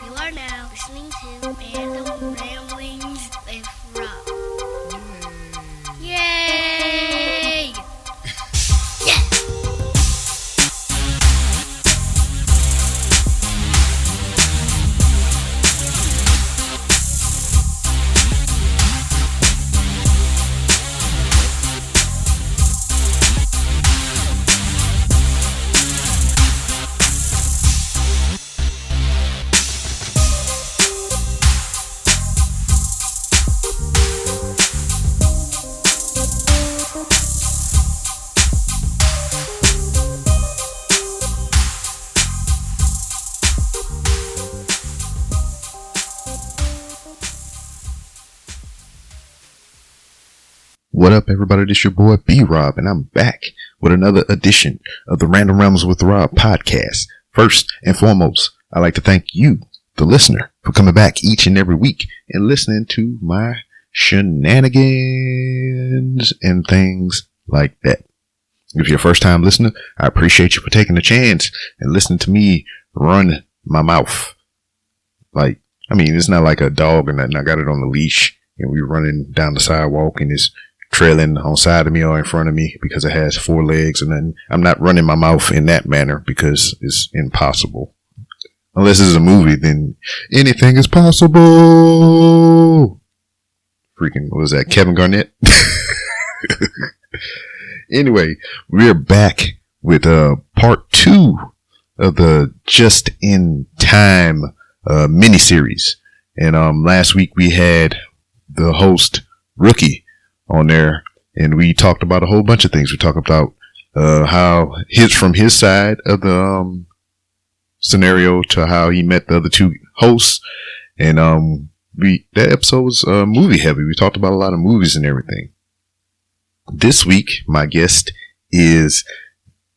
You are now listening to Random Ramblings with Rob. Yay! Yeah! What up, everybody? This your boy B-Rob, and I'm back with another edition of the Random Rambles with Rob podcast. First and foremost, I'd like to thank you, the listener, for coming back each and every week and listening to my shenanigans and things like that. If you're a first-time listener, I appreciate you for taking the chance and listening to me run my mouth. It's not like a dog or nothing. I got it on the leash, and we're running down the sidewalk, and it's trailing on side of me or in front of me because it has four legs, and then I'm not running my mouth in that manner because it's impossible. Unless it's a movie, then anything is possible. Freaking, what was that, Kevin Garnett? Anyway, we're back with part 2 of the Just in Time miniseries. And last week we had the host Rookie on there, and we talked about a whole bunch of things. We talked about how from his side of the scenario to how he met the other two hosts, and that episode was movie heavy. We talked about a lot of movies and everything. This week, my guest is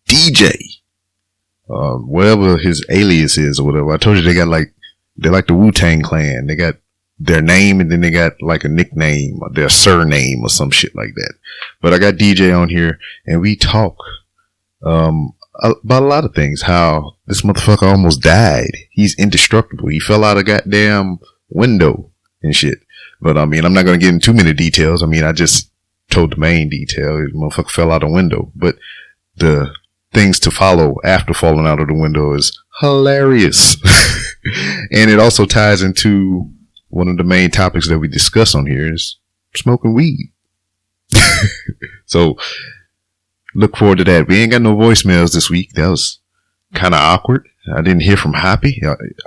DJ, whatever his alias is or whatever. I told you they're like the Wu-Tang Clan. They got their name, and then they got like a nickname or their surname or some shit like that. But I got DJ on here, and we talk about a lot of things. How this motherfucker almost died. He's indestructible. He fell out a goddamn window and shit. But I'm not gonna get into too many details. I just told the main detail. The motherfucker fell out a window. But the things to follow after falling out of the window is hilarious. And it also ties into one of the main topics that we discuss on here is smoking weed. So look forward to that. We ain't got no voicemails this week. That was kind of awkward. I didn't hear from Hoppy.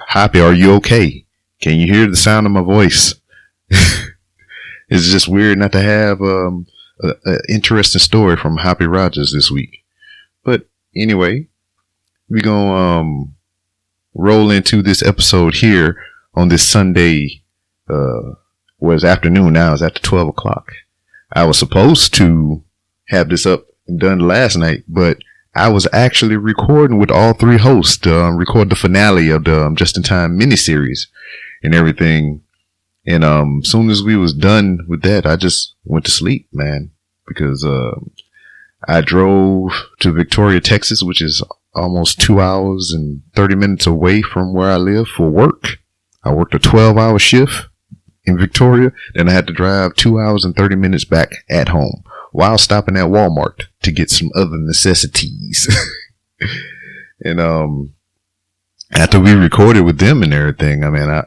Hoppy, are you okay? Can you hear the sound of my voice? It's just weird not to have an interesting story from Hoppy Rogers this week. But anyway, we're going to roll into this episode here on this Sunday. Was afternoon now. It's after 12 o'clock. I was supposed to have this up and done last night, but I was actually recording with all three hosts to record the finale of the Just in Time miniseries and everything. And soon as we was done with that, I just went to sleep, man, because I drove to Victoria, Texas, which is almost 2 hours and 30 minutes away from where I live for work. I worked a 12-hour shift in Victoria, then I had to drive 2 hours and 30 minutes back at home while stopping at Walmart to get some other necessities. And after we recorded with them and everything, it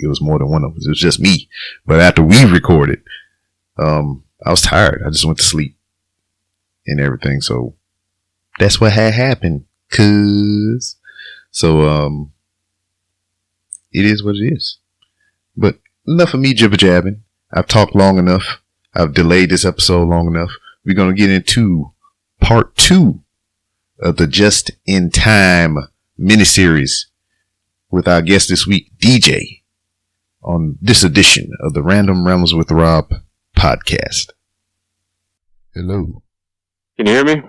was more than one of us. It was just me. But after we recorded, I was tired. I just went to sleep and everything. So that's what had happened. So it is what it is. But enough of me jibber-jabbing. I've talked long enough. I've delayed this episode long enough. We're going to get into part 2 of the Just in Time miniseries with our guest this week, DJ, on this edition of the Random Rambles with Rob podcast. Hello. Can you hear me?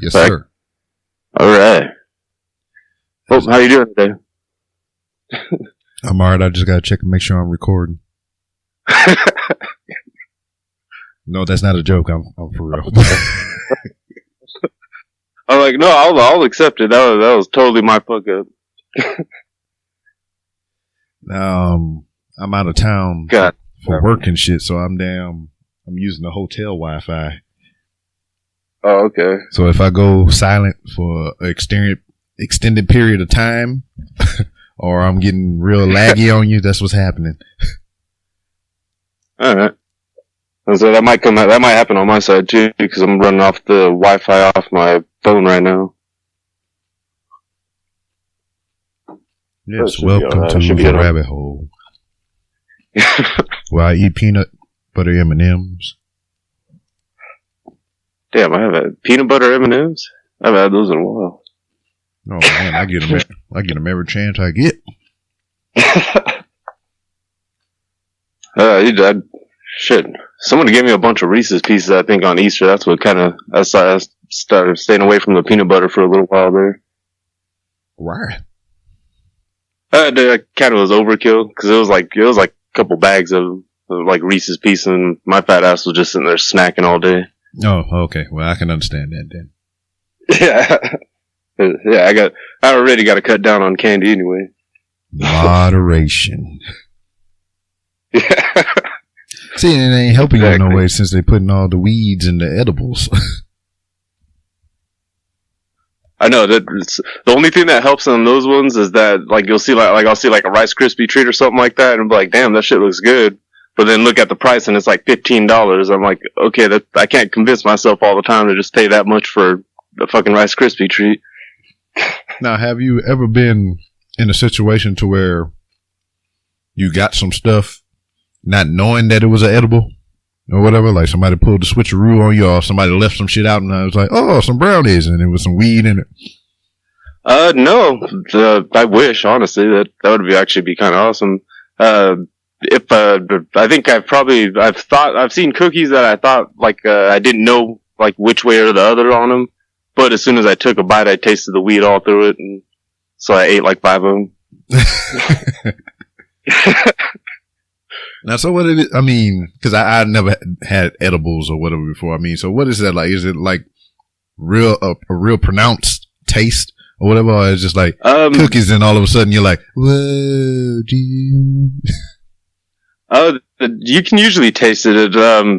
Yes, sir. All right. Oh, how you doing today? I'm alright. I just gotta check and make sure I'm recording. No, that's not a joke. I'm for real. I'm like, no, I'll accept it. That was totally my fuck up. I'm out of town God. for work and shit, so I'm using the hotel Wi-Fi. Oh, okay. So if I go silent for an extended period of time, or I'm getting real laggy on you, that's what's happening. All right. So that might happen on my side too, because I'm running off the Wi-Fi off my phone right now. Yes, welcome to the rabbit hole. Where I eat peanut butter M&Ms. Damn, I have had peanut butter M&Ms. I haven't had those in a while. Oh man, I get them every chance I get. Shit. Someone gave me a bunch of Reese's Pieces, I think, on Easter. That's what I started staying away from the peanut butter for a little while there. Why? That kind of was overkill, because it was like a couple bags of like Reese's Pieces, and my fat ass was just sitting there snacking all day. Oh, okay. Well, I can understand that then. Yeah. I already got to cut down on candy anyway. Moderation. Yeah. See, it ain't helping you in no way since they putting all the weeds in the edibles. I know that the only thing that helps on those ones is that like you'll see like I'll see like a Rice Krispie treat or something like that, and I'm like, damn, that shit looks good. But then look at the price and it's like $15. I'm like, okay, I can't convince myself all the time to just pay that much for a fucking Rice Krispie treat. Now, have you ever been in a situation to where you got some stuff not knowing that it was an edible or whatever? Like somebody pulled the switcheroo on you, or somebody left some shit out and I was like, oh, some brownies, and there was some weed in it. No, I wish, honestly, that would actually be kind of awesome. I think I've seen cookies that I thought like I didn't know like which way or the other on them, but as soon as I took a bite, I tasted the weed all through it, and so I ate like 5 of them. Now, so what it is, I mean, because I never had edibles or whatever before. I mean, so what is that like? Is it like a real pronounced taste or whatever, or is it just like cookies and all of a sudden you're like, whoa, dude? You can usually taste it.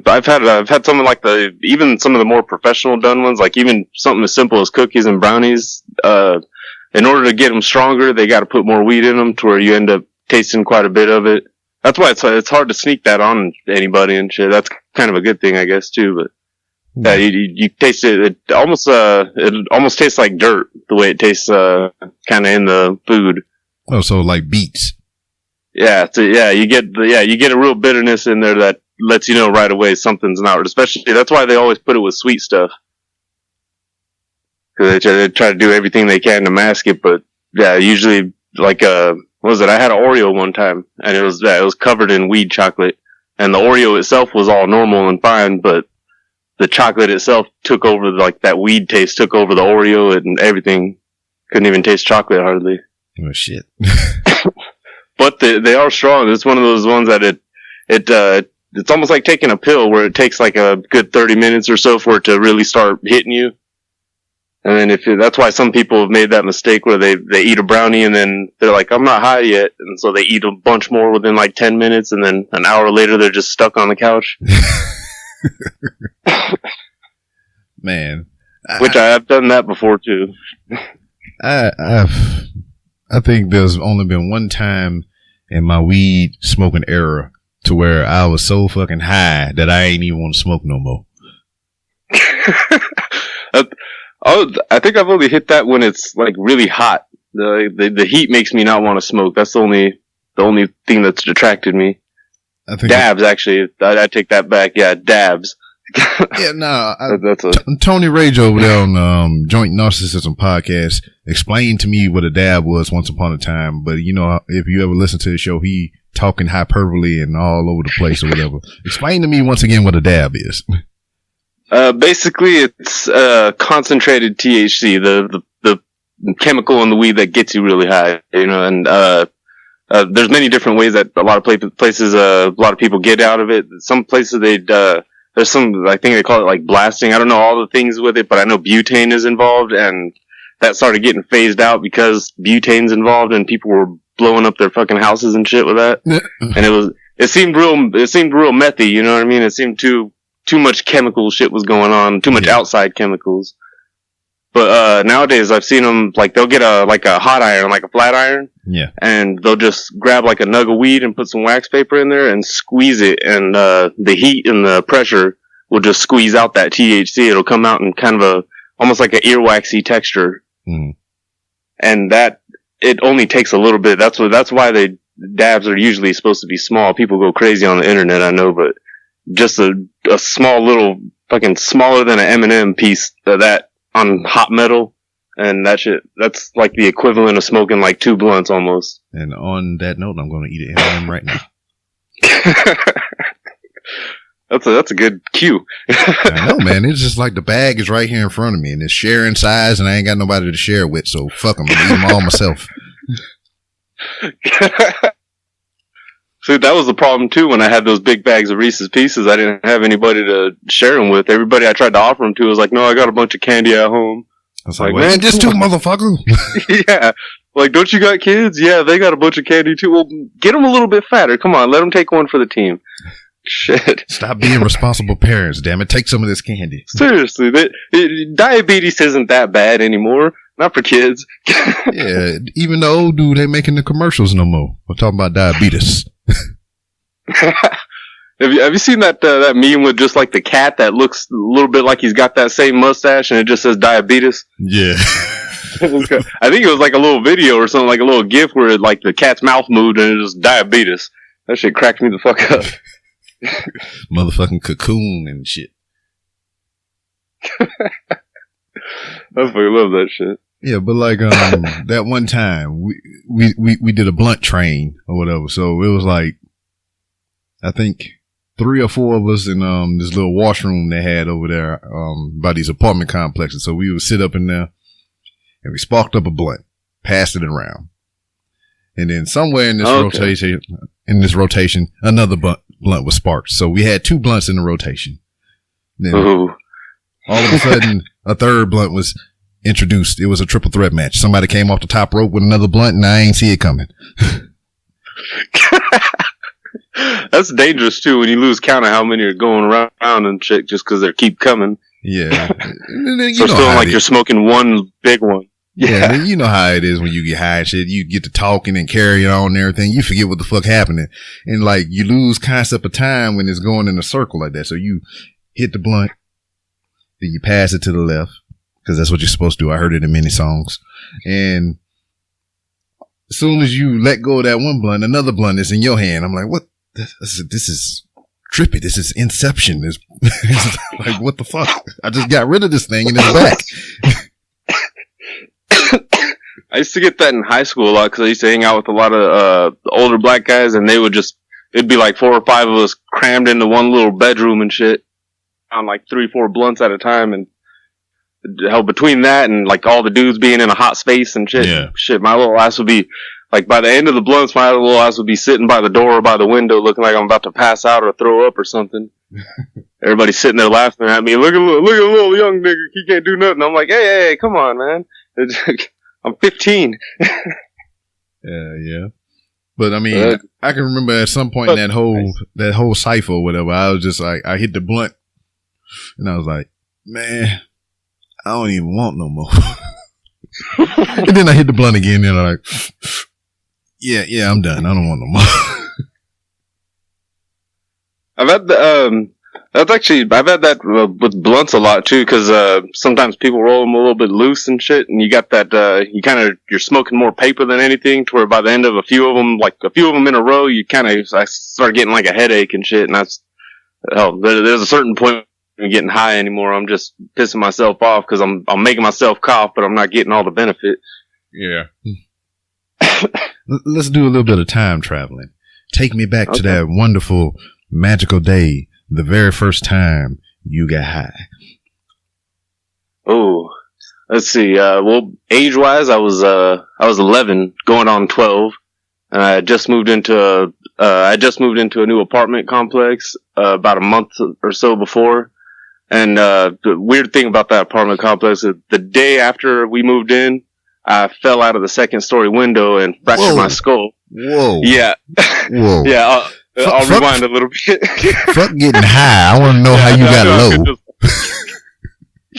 I've had some of like even some of the more professional done ones, like even something as simple as cookies and brownies. In order to get them stronger, they got to put more weed in them to where you end up tasting quite a bit of it. That's why it's hard to sneak that on anybody and shit. That's kind of a good thing, I guess, too. But yeah, you taste it. It almost tastes like dirt the way it tastes, kind of in the food. Oh, so like beets. Yeah, you get a real bitterness in there that lets you know right away something's not right. Especially that's why they always put it with sweet stuff, because they try to do everything they can to mask it. But yeah, usually like what was it? I had an Oreo one time, and it was covered in weed chocolate, and the Oreo itself was all normal and fine, but the chocolate itself took over, like that weed taste took over the Oreo and everything. Couldn't even taste chocolate hardly. Oh shit. But they are strong. It's one of those ones that it's almost like taking a pill where it takes like a good 30 minutes or so for it to really start hitting you. And then that's why some people have made that mistake where they eat a brownie and then they're like, I'm not high yet. And so they eat a bunch more within like 10 minutes, and then an hour later they're just stuck on the couch. Man. Which I've done that before too. I think there's only been one time in my weed smoking era to where I was so fucking high that I ain't even want to smoke no more. I think I've only hit that when it's like really hot. The heat makes me not want to smoke. That's the only thing that's detracted me. I think dabs, actually. I take that back. Yeah, dabs. Yeah, no. Tony Rage over there on Joint Narcissism podcast explained to me what a dab was once upon a time. But you know, if you ever listen to the show, he talking hyperbole and all over the place or whatever. Explain to me once again what a dab is. Basically, it's concentrated THC, the chemical in the weed that gets you really high. You know, and there's many different ways that a lot of places a lot of people get out of it. Some places there's some, I think they call it like blasting. I don't know all the things with it, but I know butane is involved, and that started getting phased out because butane's involved and people were blowing up their fucking houses and shit with that. And it seemed real methy, you know what I mean? It seemed too much chemical shit was going on, too much outside chemicals. But nowadays I've seen them, like, they'll get a hot iron, like a flat iron. Yeah. And they'll just grab like a nug of weed and put some wax paper in there and squeeze it, and the heat and the pressure will just squeeze out that THC. It'll come out in kind of almost like an earwaxy texture. Mm. And that, it only takes a little bit. That's why dabs are usually supposed to be small. People go crazy on the internet, I know, but just a small little, fucking smaller than an M&M piece of that on hot metal, and that shit, that's like the equivalent of smoking like 2 blunts almost. And on that note, I'm going to eat an M&M right now. That's a good cue. I know, man. It's just like the bag is right here in front of me, and it's sharing size, and I ain't got nobody to share it with, so fuck them. I'm eating them all myself. See, that was the problem too when I had those big bags of Reese's Pieces. I didn't have anybody to share them with. Everybody I tried to offer them to was like, no, I got a bunch of candy at home. I was like, man, just 2 motherfuckers. Yeah. Like, don't you got kids? Yeah, they got a bunch of candy too. Well, get them a little bit fatter. Come on, let them take one for the team. Shit. Stop being responsible parents, damn it. Take some of this candy. Seriously, diabetes isn't that bad anymore. Not for kids. Yeah, even the old dude ain't making the commercials no more. We're talking about diabetes. Have you seen that meme with just like the cat that looks a little bit like he's got that same mustache and it just says diabetes? Yeah. I think it was like a little video or something, like a little GIF where like the cat's mouth moved and it was diabetes. That shit cracked me the fuck up. Motherfucking Cocoon and shit. I fucking love that shit. Yeah, but like that one time we did a blunt train or whatever, so it was like I think 3 or 4 of us in this little washroom they had over there by these apartment complexes. So we would sit up in there and we sparked up a blunt, passed it around, and then somewhere in this rotation, another blunt was sparked. So we had 2 blunts in the rotation. Then all of a sudden, a third blunt was introduced. It was a triple threat match. Somebody came off the top rope with another blunt, and I ain't see it coming. That's dangerous too when you lose count of how many are going around and shit just because they keep coming. Yeah, so feeling like you're smoking one big one. Yeah, you know how it is when you get high and shit. You get to talking and carrying on and everything. You forget what the fuck happening, and like you lose concept of time when it's going in a circle like that. So you hit the blunt, then you pass it to the left because that's what you're supposed to do. I heard it in many songs, and as soon as you let go of that one blunt, another blunt is in your hand. I'm like, what? This is trippy. This is Inception. It's like, what the fuck? I just got rid of this thing and it's back. I used to get that in high school a lot because I used to hang out with a lot of older black guys, and they would it'd be like 4 or 5 of us crammed into one little bedroom and shit on like 3, 4 blunts at a time, and hell, between that and like all the dudes being in a hot space and shit, my little ass would be like, by the end of the blunts, my little ass would be sitting by the door or by the window looking like I'm about to pass out or throw up or something. Everybody's sitting there laughing at me. Look at little young nigga. He can't do nothing. I'm like, hey, come on, man. I'm 15. Yeah. But I mean, I can remember at some point in that whole cipher or whatever, I was just like, I hit the blunt and I was like, man, I don't even want no more. And then I hit the blunt again and I'm like, yeah, I'm done. I don't want no more. I've had I've had that with blunts a lot too, because sometimes people roll them a little bit loose and shit, and you got that you're smoking more paper than anything, to where by the end of a few of them in a row, I start getting like a headache and shit, and there's a certain point when getting high anymore. I'm just pissing myself off because I'm making myself cough, but I'm not getting all the benefit. Yeah. Let's do a little bit of time traveling. Take me back to that wonderful, magical day, the very first time you got high. Oh, let's see. Well, age-wise, I was 11, going on 12, and I just moved into a new apartment complex about a month or so before. And the weird thing about that apartment complex is the day after we moved in, I fell out of the second story window and fractured my skull. Whoa. Yeah. Whoa. Yeah. I'll rewind a little bit. Fuck getting high. I want to know how you got low.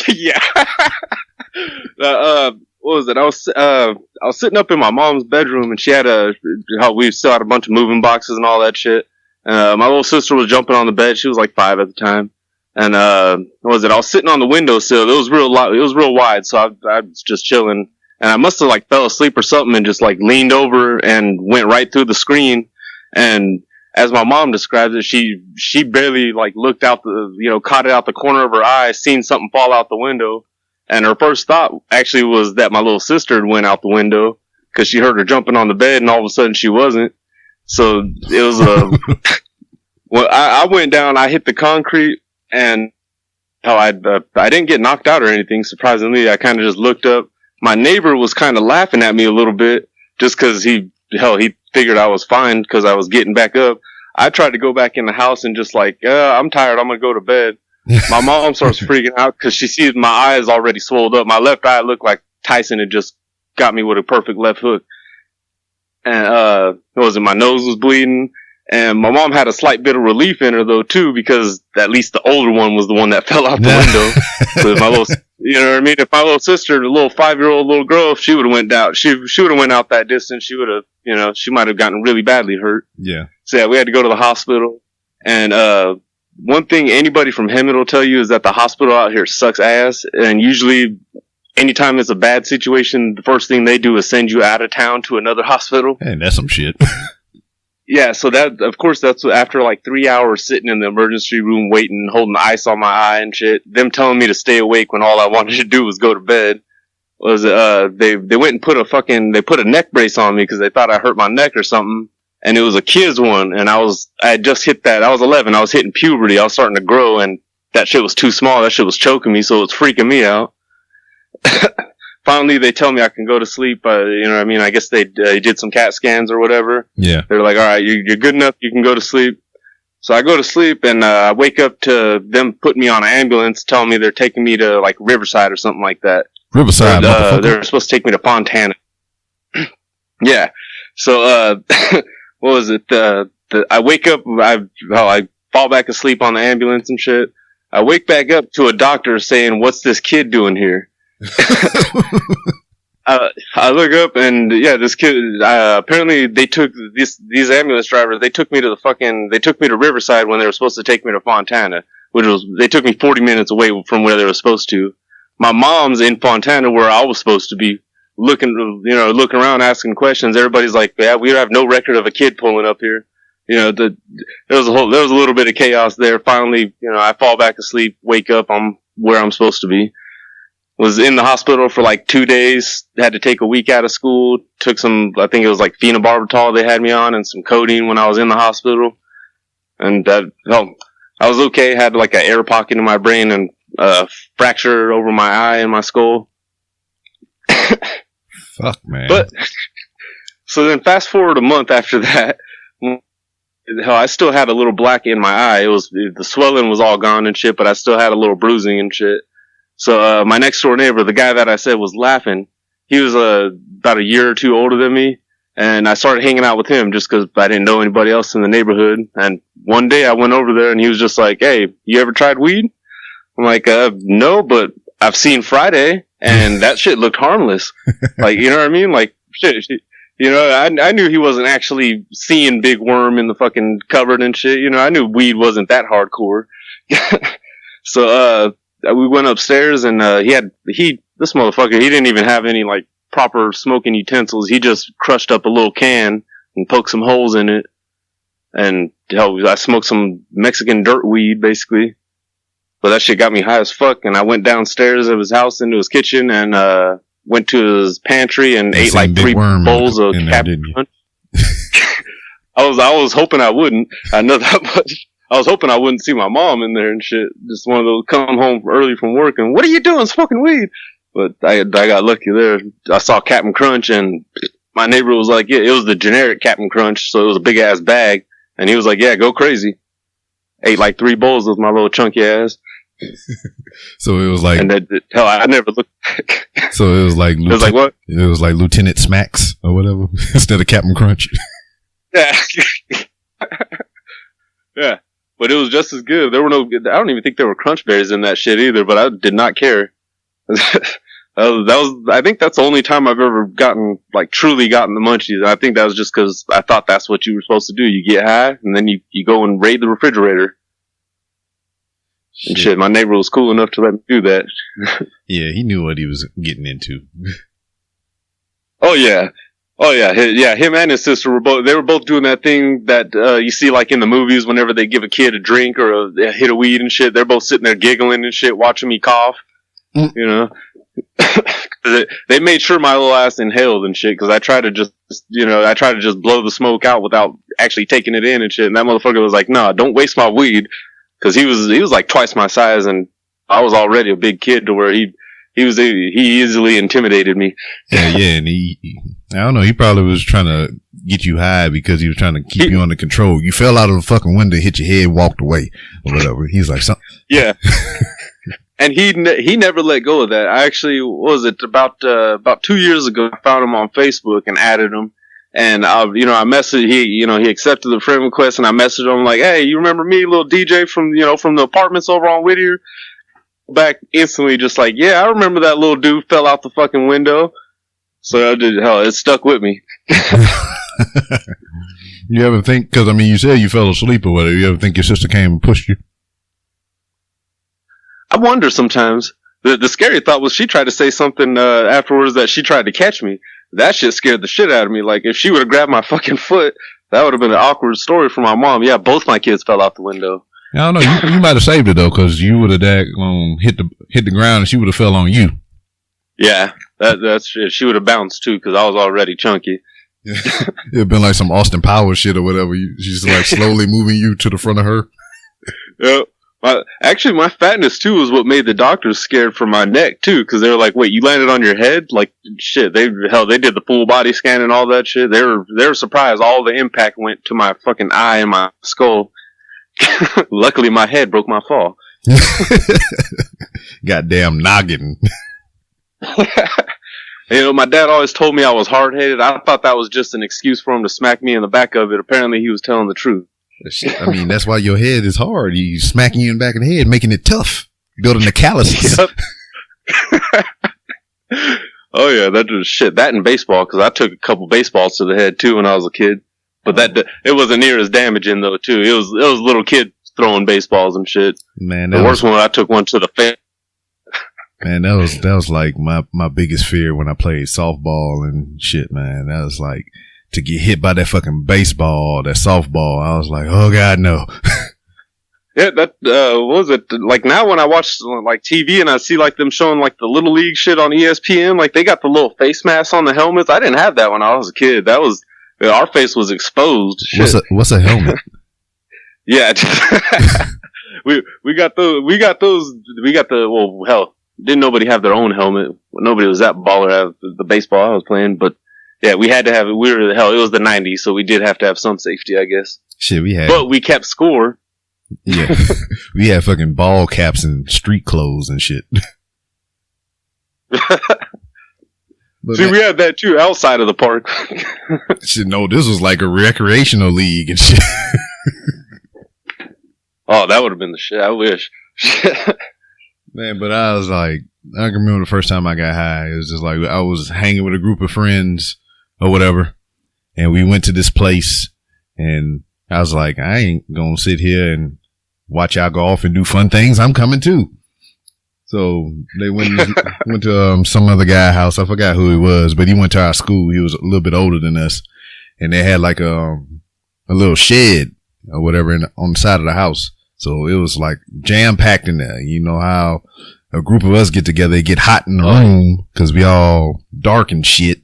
Yeah. What was it? I was sitting up in my mom's bedroom, and she had we still had a bunch of moving boxes and all that shit. My little sister was jumping on the bed. She was like 5 at the time. And, what was it? I was sitting on the windowsill. It was real wide. So I was just chilling, and I must have like fell asleep or something and just like leaned over and went right through the screen. And as my mom describes it, she barely like looked out caught it out the corner of her eye, seen something fall out the window. And her first thought actually was that my little sister had went out the window because she heard her jumping on the bed, and all of a sudden she wasn't. So it was well, I went down, I hit the concrete, and I didn't get knocked out or anything. Surprisingly, I kind of just looked up. My neighbor was kind of laughing at me a little bit just because he figured I was fine because I was getting back up. I tried to go back in the house and just like, I'm tired, I'm gonna go to bed. My mom starts freaking out because she sees my eyes already swelled up. My left eye looked like Tyson had just got me with a perfect left hook. And, my nose was bleeding. And my mom had a slight bit of relief in her though too, because at least the older one was the one that fell out the window. So if my little, you know what I mean? If my little sister, the little 5-year-old little girl, if she would have went down, she would have went out that distance, she would have, she might have gotten really badly hurt. Yeah. So yeah, we had to go to the hospital. And, one thing anybody from Hemet will tell you is that the hospital out here sucks ass. And usually anytime it's a bad situation, the first thing they do is send you out of town to another hospital. Hey, that's some shit. Yeah, so that's after like 3 hours sitting in the emergency room waiting, holding the ice on my eye and shit, them telling me to stay awake when all I wanted to do was go to bed. They went and they put a neck brace on me because they thought I hurt my neck or something. And it was a kid's one, and I had just hit that. I was 11. I was hitting puberty. I was starting to grow, and that shit was too small. That shit was choking me, so it was freaking me out. Finally, they tell me I can go to sleep. You know what I mean? I guess they did some CAT scans or whatever. Yeah. They're like, all right, you're good enough. You can go to sleep. So I go to sleep, and I wake up to them putting me on an ambulance, telling me they're taking me to like Riverside or something like that. Riverside, they're supposed to take me to Fontana. Yeah. So, what was it? I wake up, I fall back asleep on the ambulance and shit. I wake back up to a doctor saying, "What's this kid doing here?" I look up and yeah, this kid, apparently they took these ambulance drivers, they took me to Riverside when they were supposed to take me to Fontana, they took me 40 minutes away from where they were supposed to. My mom's in Fontana where I was supposed to be. Looking around, asking questions. Everybody's like, "Yeah, we have no record of a kid pulling up here." There was a little bit of chaos there. Finally, I fall back asleep, wake up, I'm where I'm supposed to be. Was in the hospital for like 2 days. Had to take a week out of school. Took some, I think it was like phenobarbital they had me on, and some codeine when I was in the hospital. And I was okay. Had like an air pocket in my brain and a fracture over my eye and my skull. Fuck, man. But so then fast forward a month after that, I still had a little black in my eye. The swelling was all gone and shit, but I still had a little bruising and shit. So my next door neighbor, the guy that I said was laughing, he was about a year or two older than me, and I started hanging out with him just because I didn't know anybody else in the neighborhood. And one day I went over there and he was just like, "Hey, you ever tried weed?" I'm like, "No, but I've seen Friday." And that shit looked harmless. Like, you know what I mean? Like, shit, I knew he wasn't actually seeing Big Worm in the fucking cupboard and shit. I knew weed wasn't that hardcore. So, we went upstairs and, this motherfucker, he didn't even have any, like, proper smoking utensils. He just crushed up a little can and poked some holes in it. And, I smoked some Mexican dirt weed, basically. But that shit got me high as fuck, and I went downstairs of his house into his kitchen and went to his pantry and ate like 3 bowls of Captain Crunch. I was hoping I wouldn't. I know that much. I was hoping I wouldn't see my mom in there and shit. Just one of those come home early from work and, "What are you doing, smoking weed?" But I got lucky there. I saw Captain Crunch, and my neighbor was like, "Yeah, it was the generic Captain Crunch, so it was a big ass bag." And he was like, "Yeah, go crazy." Ate like 3 bowls with my little chunky ass. So it was like, and hell, I never looked. So it was like, it was like what? It was like Lieutenant Smacks or whatever instead of Captain Crunch. Yeah. Yeah. But it was just as good. There were no, I don't even think there were crunch berries in that shit either, but I did not care. I think that's the only time I've ever truly gotten the munchies. And I think that was just cause I thought that's what you were supposed to do. You get high and then you go and raid the refrigerator. And shit, my neighbor was cool enough to let me do that. Yeah, he knew what he was getting into. Oh yeah. Him and his sister were both doing that thing that, you see like in the movies whenever they give a kid a drink or a hit of weed and shit. They're both sitting there giggling and shit, watching me cough. You know? They made sure my little ass inhaled and shit, cause I tried to just blow the smoke out without actually taking it in and shit. And that motherfucker was like, nah, don't waste my weed. Cause he was like twice my size and I was already a big kid to where he easily intimidated me. Yeah, and I don't know, he probably was trying to get you high because he was trying to keep you under control. You fell out of the fucking window, hit your head, walked away, or whatever. He's like, something. Yeah. And he never let go of that. I actually, about 2 years ago, I found him on Facebook and added him. And I messaged, he accepted the friend request and I messaged him like, hey, you remember me, little DJ from the apartments over on Whittier? Back instantly, just like, yeah, I remember that little dude fell out the fucking window. So it stuck with me. You ever think, cause I mean, you said you fell asleep or whatever, you ever think your sister came and pushed you? I wonder sometimes. The scary thought was she tried to say something, afterwards that she tried to catch me. That shit scared the shit out of me. Like, if she would have grabbed my fucking foot, that would have been an awkward story for my mom. Yeah, both my kids fell out the window. I don't know. You might have saved it though, cause you would have hit the ground and she would have fell on you. Yeah, that's shit. She would have bounced too, cause I was already chunky. It'd been like some Austin Powers shit or whatever. She's like slowly moving you to the front of her. Yep. My fatness too was what made the doctors scared for my neck too, because they were like, "Wait, you landed on your head?" Like shit. They did the full body scan and all that shit. They were surprised all the impact went to my fucking eye and my skull. Luckily, my head broke my fall. Goddamn noggin. My dad always told me I was hard-headed. I thought that was just an excuse for him to smack me in the back of it. Apparently, he was telling the truth. I mean, that's why your head is hard. He's smacking you in the back of the head, making it tough, building the calluses. Yep. Oh yeah, that was shit. That in baseball, because I took a couple baseballs to the head too when I was a kid. But it wasn't near as damaging though too. It was little kids throwing baseballs and shit. Man, the worst one, I took one to the face. Man, that was like my biggest fear when I played softball and shit. Man, that was like, to get hit by that fucking baseball, that softball, I was like, oh God, no. Yeah, that, what was it? Like now when I watch like TV and I see like them showing like the little league shit on ESPN, like they got the little face masks on the helmets. I didn't have that when I was a kid. Our face was exposed. Shit. What's a helmet? Yeah. we got those, well, hell, didn't nobody have their own helmet. Nobody was that baller at the baseball I was playing, but yeah, we had to have it. It was the 90s, so we did have to have some safety, I guess. Shit, but we kept score. Yeah. We had fucking ball caps and street clothes and shit. See, we had that too outside of the park. Shit, no, this was like a recreational league and shit. Oh, that would have been the shit. I wish. Man, but I was like, I can remember the first time I got high. It was just like, I was hanging with a group of friends or whatever, and we went to this place, and I was like, I ain't gonna sit here and watch y'all go off and do fun things. I'm coming too. So they went to some other guy's house. I forgot who he was, but he went to our school. He was a little bit older than us, and they had like a little shed or whatever on the side of the house. So it was like jam packed in there. You know how a group of us get together, it get hot in the room because we all dark and shit,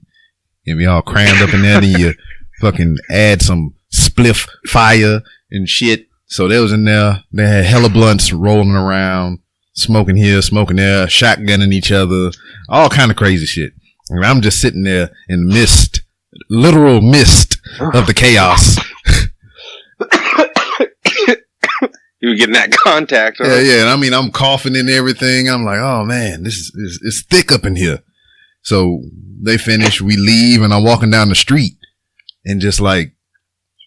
and we all crammed up in there. Then you fucking add some spliff fire and shit. So they was in there. They had hella blunts rolling around, smoking here, smoking there, shotgunning each other, all kind of crazy shit. And I'm just sitting there in the mist, literal mist of the chaos. You were getting that contact. Huh? Yeah. And I mean, I'm coughing and everything. I'm like, oh man, it's thick up in here. So they finish, we leave, and I'm walking down the street, and just like,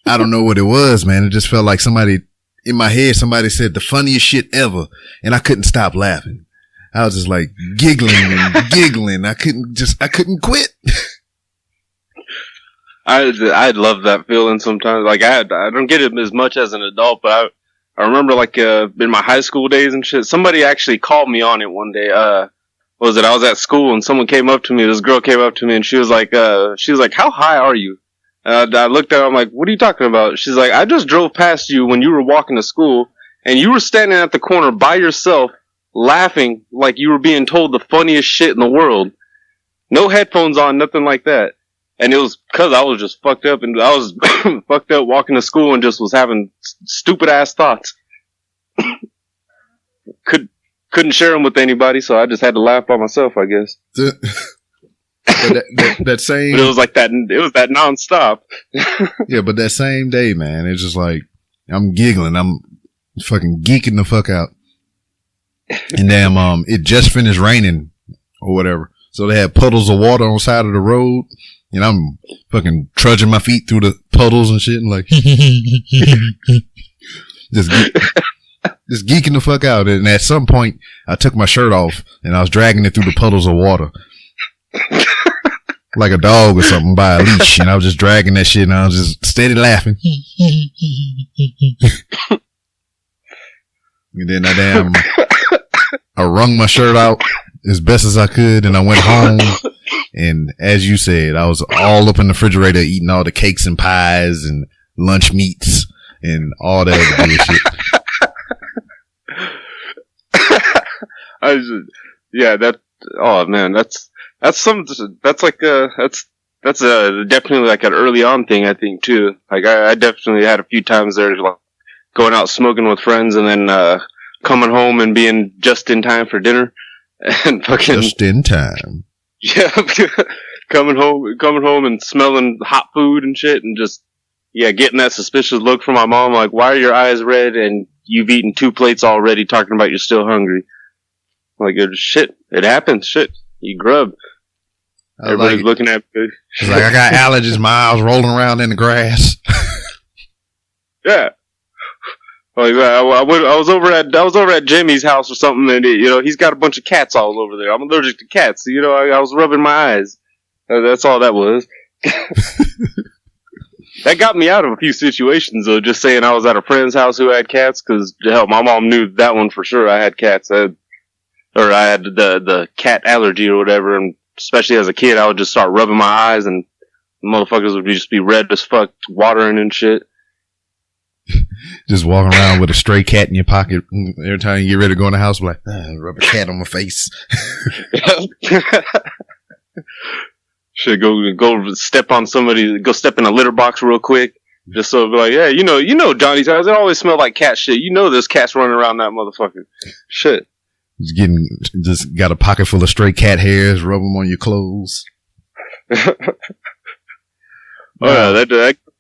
I don't know what it was, man. It just felt like somebody in my head. Somebody said the funniest shit ever, and I couldn't stop laughing. I was just like giggling and giggling. I couldn't quit. I love that feeling sometimes. Like I don't get it as much as an adult, but I remember like in my high school days and shit. Somebody actually called me on it one day. I was at school and someone came up to me. This girl came up to me and she was like, how high are you? I looked at her. I'm like, what are you talking about? She's like, I just drove past you when you were walking to school and you were standing at the corner by yourself laughing like you were being told the funniest shit in the world. No headphones on, nothing like that. And it was cause I was just fucked up and I was fucked up walking to school and just was having stupid ass thoughts. Couldn't share them with anybody, so I just had to laugh by myself, I guess. that same, but it was like that. It was that nonstop. Yeah, but that same day, man, it's just like I'm giggling, I'm fucking geeking the fuck out, and damn, it just finished raining or whatever, so they had puddles of water on the side of the road, and I'm fucking trudging my feet through the puddles and shit, and like just geeking the fuck out. And at some point, I took my shirt off and I was dragging it through the puddles of water. Like a dog or something by a leash, and I was just dragging that shit, and I was just steady laughing. And then I wrung my shirt out as best as I could, and I went home. And as you said, I was all up in the refrigerator eating all the cakes and pies and lunch meats and all that other bullshit. That's definitely like an early on thing, I think, too. Like I definitely had a few times there, like going out smoking with friends and then coming home and being just in time for dinner and fucking just in time. Yeah, coming home and smelling hot food and shit, and just getting that suspicious look from my mom, like, why are your eyes red and you've eaten 2 plates already, talking about you're still hungry? Like, shit, it happens. Shit, you grub. Everybody's looking at me. It's like I got allergies. My eyes rolling around in the grass. Yeah. Like I was over at Jimmy's house or something, and he's got a bunch of cats all over there. I'm allergic to cats, so, I was rubbing my eyes. That's all that was. That got me out of a few situations, though. Just saying I was at a friend's house who had cats, because hell, my mom knew that one for sure. I had cats, I had the cat allergy or whatever, and especially as a kid, I would just start rubbing my eyes, and the motherfuckers would just be red as fuck, watering and shit. Just walking around with a stray cat in your pocket every time you get ready to go in the house, like, rub a cat on my face. Should go step on somebody, go step in a litter box real quick, just so be like, yeah, Johnny's house, it always smelled like cat shit. There's cats running around that motherfucker. Shit. Just got a pocket full of stray cat hairs, rub them on your clothes.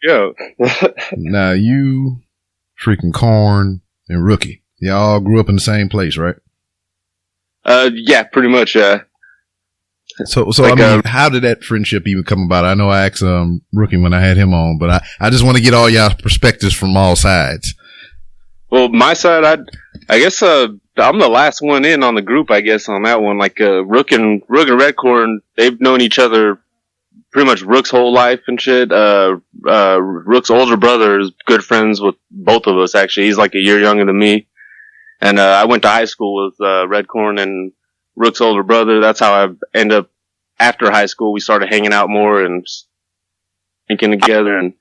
Yeah. Now you, freaking Corn, and Rookie, y'all grew up in the same place, right? Yeah, pretty much, yeah. So like, I mean, how did that friendship even come about? I know I asked Rookie when I had him on, but I just want to get all y'all perspectives from all sides. Well, my side, I guess I'm the last one in on the group, I guess, on that one. Like Rook and Redcorn, they've known each other pretty much Rook's whole life and shit. Rook's older brother is good friends with both of us, actually. He's like a year younger than me. And I went to high school with Redcorn and Rook's older brother. That's how I ended up, after high school, we started hanging out more and drinking together, and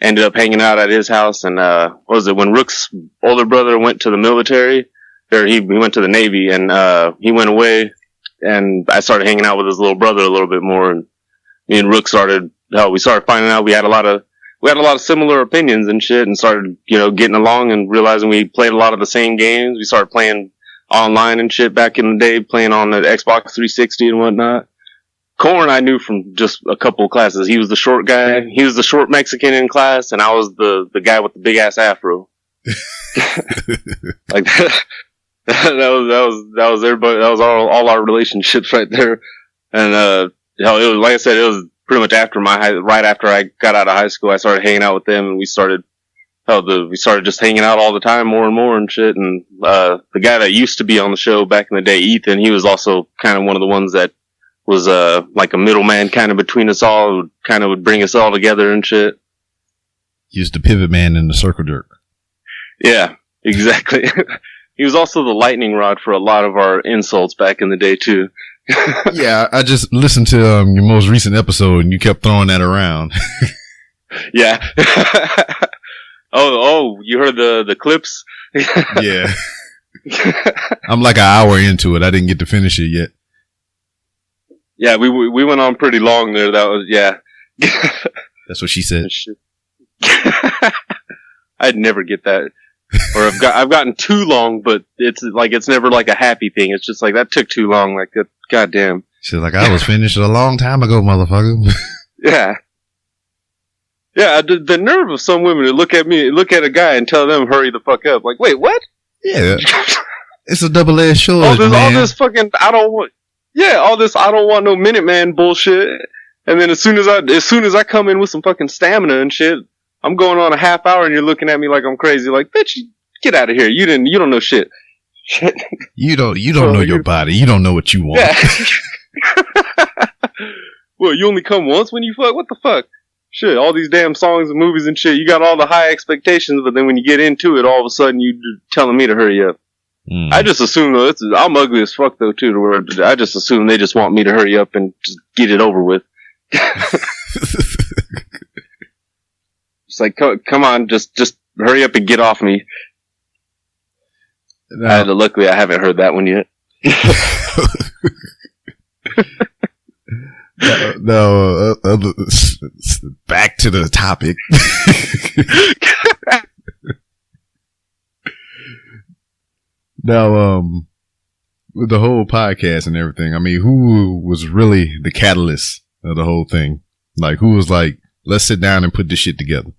ended up hanging out at his house. And when Rook's older brother went to the military, or he went to the Navy, and he went away, and I started hanging out with his little brother a little bit more, and me and Rook we started finding out we had a lot of similar opinions and shit, and started, getting along and realizing we played a lot of the same games. We started playing online and shit back in the day, playing on the Xbox 360 and whatnot. Corn I knew from just a couple of classes. He was the short guy. He was the short Mexican in class, and I was the guy with the big ass afro. Like that was everybody. That was all our relationships right there. And hell, it was like I said, it was pretty much after right after I got out of high school. I started hanging out with them, and we started just hanging out all the time, more and more and shit. And the guy that used to be on the show back in the day, Ethan, he was also kind of one of the ones that was like a middleman kind of between us all, kind of would bring us all together and shit. Used the pivot man in the circle jerk. Yeah, exactly. He was also the lightning rod for a lot of our insults back in the day too. Yeah, I just listened to your most recent episode, and you kept throwing that around. Yeah. Oh, you heard the clips? Yeah. I'm like an hour into it. I didn't get to finish it yet. Yeah, we went on pretty long there. That was, yeah. That's what she said. I'd never get that. Or I've gotten too long, but it's never like a happy thing. It's just like, that took too long. Like, goddamn. She's like, I was finished a long time ago, motherfucker. Yeah. Yeah, the nerve of some women to look at a guy and tell them hurry the fuck up. Like, wait, what? Yeah. It's a double-edged sword, all this fucking, I don't want no Minuteman bullshit. And then as soon as I come in with some fucking stamina and shit, I'm going on a half hour and you're looking at me like I'm crazy. Like, bitch, get out of here. You don't know shit. You don't know your body. You don't know what you want. Yeah. Well, you only come once when you fuck? What the fuck? Shit, all these damn songs and movies and shit, you got all the high expectations, but then when you get into it, all of a sudden you're telling me to hurry up. Mm. I just assume, though, I'm ugly as fuck, though, too, to where I just assume they just want me to hurry up and just get it over with. It's like, come on, just hurry up and get off me. No. Luckily, I haven't heard that one yet. No, back to the topic. Now, with the whole podcast and everything, I mean, who was really the catalyst of the whole thing? Like, who was like, let's sit down and put this shit together?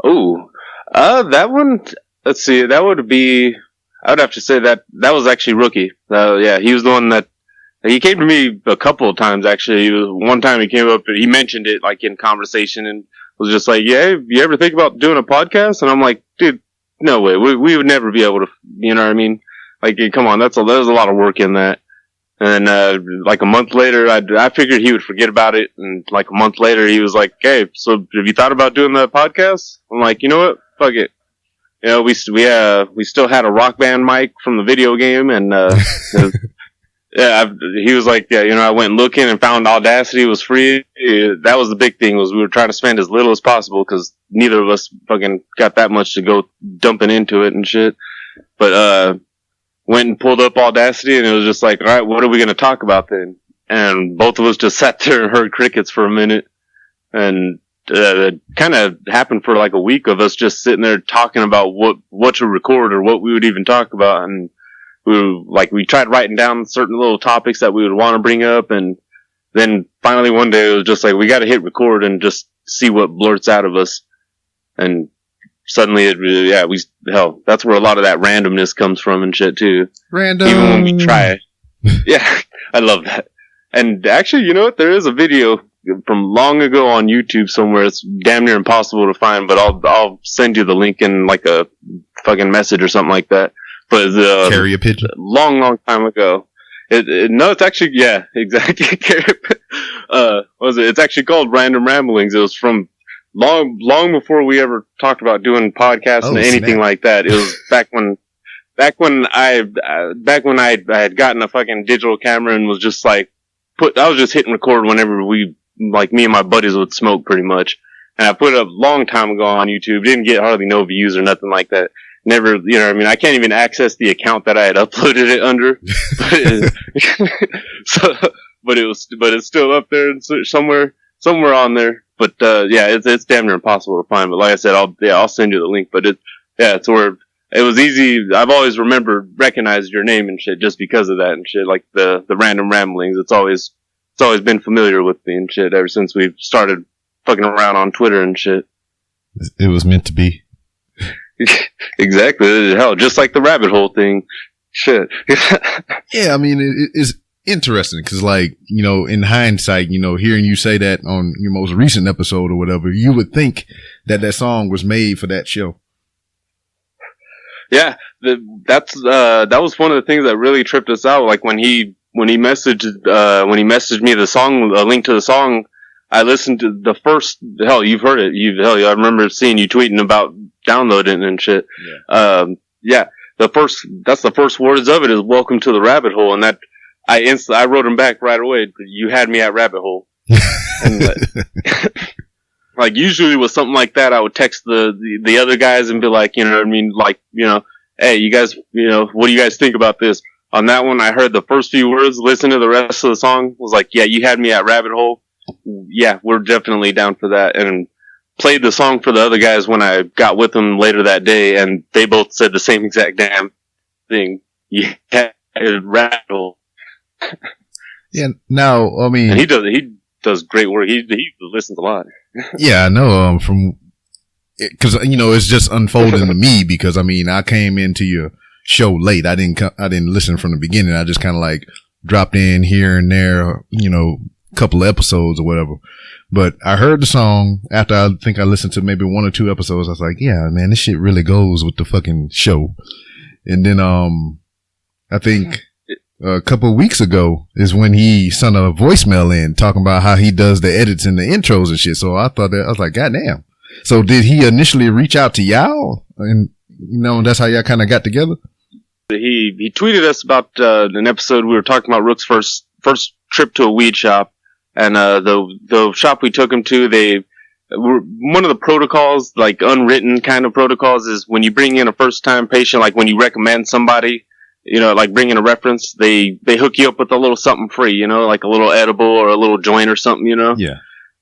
Oh, that one, let's see, I would have to say that was actually Rookie. Yeah, he was the one that, he came to me a couple of times, actually. One time he came up and he mentioned it, like, in conversation, and was just like, yeah, you ever think about doing a podcast? And I'm like, dude, no way. We would never be able to, you know what I mean? Like, come on, there's a lot of work in that. And then, like, a month later, I figured he would forget about it, and like a month later, he was like, hey, so have you thought about doing the podcast? I'm like, you know what? Fuck it. You know, we still had a Rock Band mic from the video game, and yeah, he was like, yeah, you know, I went looking and found Audacity was free. That was the big thing, was we were trying to spend as little as possible, because neither of us fucking got that much to go dumping into it and shit. But went and pulled up Audacity, and it was just like, all right, what are we going to talk about then? And both of us just sat there and heard crickets for a minute, and it kind of happened for like a week of us just sitting there talking about what to record or what we would even talk about. And we tried writing down certain little topics that we would want to bring up. And then finally one day it was just like, we got to hit record and just see what blurts out of us. And suddenly that's where a lot of that randomness comes from and shit too. Random. Even when we try. Yeah, I love that. And actually, you know what? There is a video from long ago on YouTube somewhere. It's damn near impossible to find, but I'll send you the link in like a fucking message or something like that. But carry a pigeon. Long time ago. No, it's actually, yeah, exactly. It's actually called Random Ramblings. It was from long before we ever talked about doing podcasts and anything like that. It was back when I had gotten a fucking digital camera and was just like, I was just hitting record whenever me and my buddies would smoke pretty much. And I put it up a long time ago on YouTube. Didn't get hardly no views or nothing like that. Never, you know what I mean? I can't even access the account that I had uploaded it under. But it's still up there somewhere on there. But, yeah, it's damn near impossible to find. But like I said, I'll send you the link. But it's where it was easy. I've always recognized your name and shit just because of that and shit. Like the Random Ramblings. It's always it's always been familiar with me and shit ever since we started fucking around on Twitter and shit. It was meant to be. Exactly. Hell, just like the rabbit hole thing. Shit. Yeah, I mean, it's interesting because, like, you know, in hindsight, you know, hearing you say that on your most recent episode or whatever, you would think that that song was made for that show. Yeah, that was one of the things that really tripped us out. Like when he messaged me the song, a link to the song, I listened to the first. Hell, you've heard it. I remember seeing you tweeting about downloading it and shit. Yeah. That's the first words of it is "Welcome to the rabbit hole," and that I wrote him back right away. You had me at rabbit hole. And, like usually with something like that, I would text the other guys and be like, you know what I mean? Like, you know, hey, you guys, you know, what do you guys think about this? On that one, I heard the first few words, listened to the rest of the song, was like, yeah, you had me at rabbit hole. Yeah, we're definitely down for that. And played the song for the other guys when I got with them later that day, and they both said the same exact damn thing. Yeah, rabbit hole. Yeah, now, I mean. And he does great work. He listens a lot. Yeah, I know, cause, you know, it's just unfolding to me because, I mean, I came into your show late. I didn't listen from the beginning. I just kind of like dropped in here and there, you know, a couple of episodes or whatever. But I heard the song after I think I listened to maybe one or two episodes. I was like, yeah, man, this shit really goes with the fucking show. And then, I think a couple of weeks ago is when he sent a voicemail in talking about how he does the edits and the intros and shit. So I was like, goddamn. So did he initially reach out to y'all? And, you know, that's how y'all kind of got together? He tweeted us about, an episode we were talking about Rook's first trip to a weed shop. And, the shop we took him to, one of the protocols, like unwritten kind of protocols, is when you bring in a first time patient, like when you recommend somebody, you know, like bring in a reference, they hook you up with a little something free, you know, like a little edible or a little joint or something, you know? Yeah.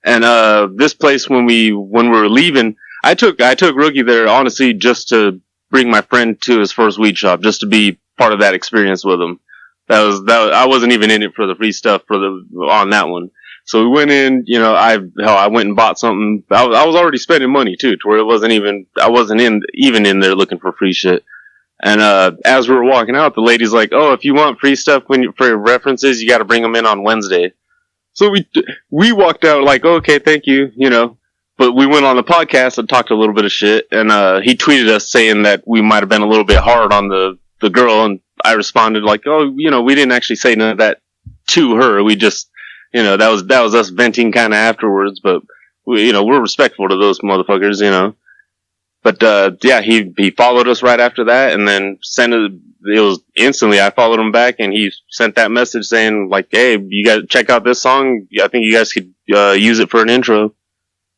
And, this place, when we were leaving, I took Rookie there, honestly, just to bring my friend to his first weed shop, just to be part of that experience with him. I wasn't even in it for the free stuff on that one. So we went in, you know, I went and bought something. I was already spending money too, to where I wasn't even in there looking for free shit. And, as we were walking out, the lady's like, oh, if you want free stuff for your references, you gotta bring them in on Wednesday. So we walked out like, okay, thank you, you know, but we went on the podcast and talked a little bit of shit. And, he tweeted us saying that we might have been a little bit hard on the girl. And I responded like, oh, you know, we didn't actually say none of that to her. We just, you know, that was us venting kind of afterwards, but we're respectful to those motherfuckers, you know. But, yeah, he followed us right after that and then it was instantly, I followed him back and he sent that message saying like, hey, you guys check out this song. I think you guys could, use it for an intro.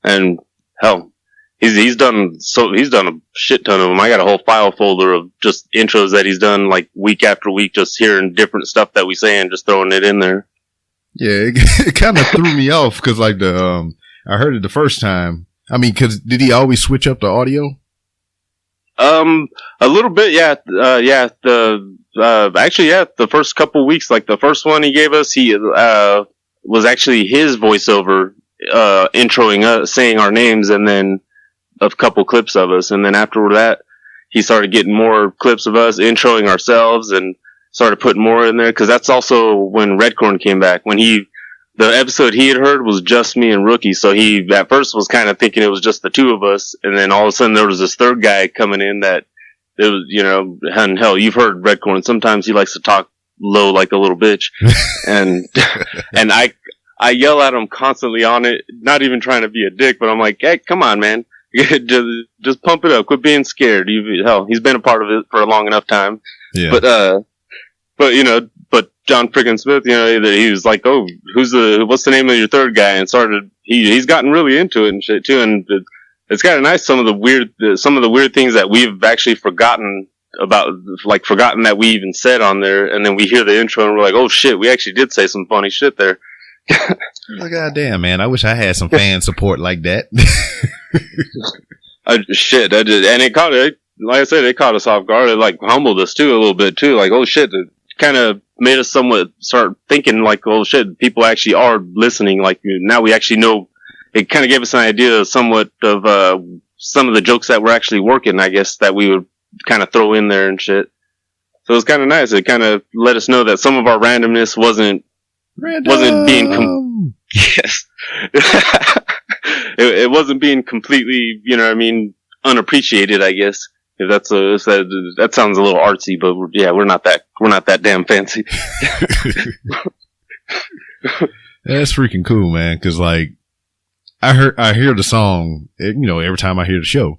And hell, he's done a shit ton of them. I got a whole file folder of just intros that he's done like week after week, just hearing different stuff that we say and just throwing it in there. Yeah, it kind of threw me off because like I heard it the first time. I mean, did he always switch up the audio? A little bit, yeah. Actually, yeah, the first couple weeks, like the first one he gave us, he, was actually his voiceover, introing us, saying our names and then a couple clips of us. And then after that, he started getting more clips of us introing ourselves and started putting more in there. Cause that's also when Redcorn came back. When the episode he had heard was just me and Rookie. So he at first was kind of thinking it was just the two of us. And then all of a sudden there was this third guy coming in that it was, you know, and hell, you've heard Redcorn. Sometimes he likes to talk low like a little bitch. and I yell at him constantly on it, not even trying to be a dick, but I'm like, hey, come on, man. just pump it up. Quit being scared. Hell, he's been a part of it for a long enough time. Yeah. But John friggin' Smith, you know, he was like, oh, what's the name of your third guy? And he's gotten really into it and shit too. And it's kind of nice. Some of the weird things that we've actually forgotten about, like forgotten that we even said on there. And then we hear the intro and we're like, oh shit, we actually did say some funny shit there. Oh, goddamn, man. I wish I had some fan support like that. Shit, I did. And like I said, it caught us off guard. It like humbled us too a little bit too. Like, oh shit, kind of made us somewhat start thinking like, oh shit, people actually are listening. Like now we actually know. It kind of gave us an idea somewhat of some of the jokes that were actually working, I guess, that we would kind of throw in there and shit. So it was kind of nice. It kind of let us know that some of our randomness wasn't being yes. It wasn't being completely, you know what I mean, unappreciated, I guess. If that sounds a little artsy, but we're not that damn fancy. That's freaking cool, man. Cause like, I hear the song, you know, every time I hear the show,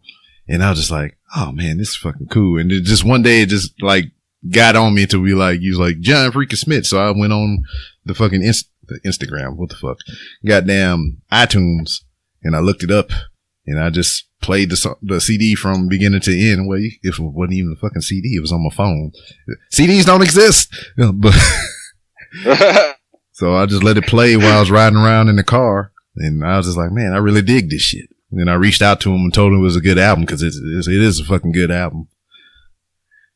and I was just like, oh man, this is fucking cool. And it just one day it just like got on me to be like, he was like, John freaking Smith. So I went on the fucking the Instagram. What the fuck? Goddamn iTunes. And I looked it up and I just played the CD from beginning to end. Well, it wasn't even a fucking CD. It was on my phone. CDs don't exist. But so I just let it play while I was riding around in the car. And I was just like, man, I really dig this shit. And I reached out to him and told him it was a good album because it is a fucking good album.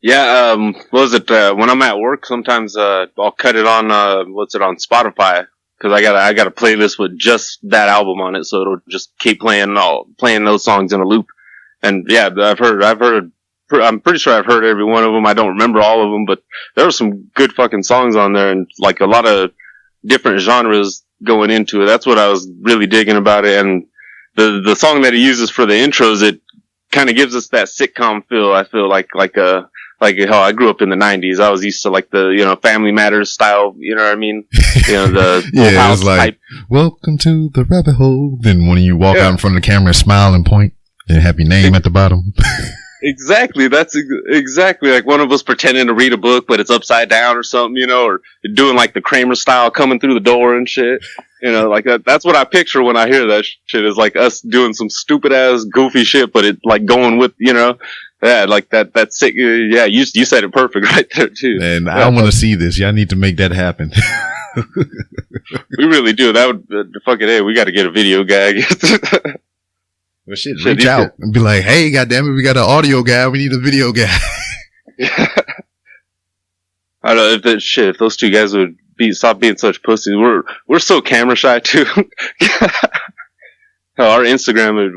Yeah, what was it, when I'm at work, sometimes, I'll cut it on, on Spotify, cause I got a playlist with just that album on it, so it'll just keep playing those songs in a loop. And yeah, I'm pretty sure I've heard every one of them. I don't remember all of them, but there were some good fucking songs on there and like a lot of different genres going into it. That's what I was really digging about it. And the song that he uses for the intros, it kind of gives us that sitcom feel. I feel like how I grew up in the 90s. I was used to like the, you know, Family Matters style, you know what I mean? You know, the yeah, it's like, type. Welcome to the rabbit hole. Then when you walk out in front of the camera, smile and point and have your name at the bottom. Exactly. That's exactly like one of us pretending to read a book, but it's upside down or something, you know, or doing like the Kramer style coming through the door and shit. You know, like that's what I picture when I hear that shit is like us doing some stupid ass goofy shit, but it like going with, you know, yeah, like that's sick. Yeah, you said it perfect right there too. And I want to see this. Y'all need to make that happen. We really do. That would fucking, hey, we got to get a video gag. Well, shit, reach out and be like, hey, goddamn it, we got an audio guy. We need a video guy. Yeah. I don't know if those two guys would stop being such pussies. We're so camera shy too. Our Instagram,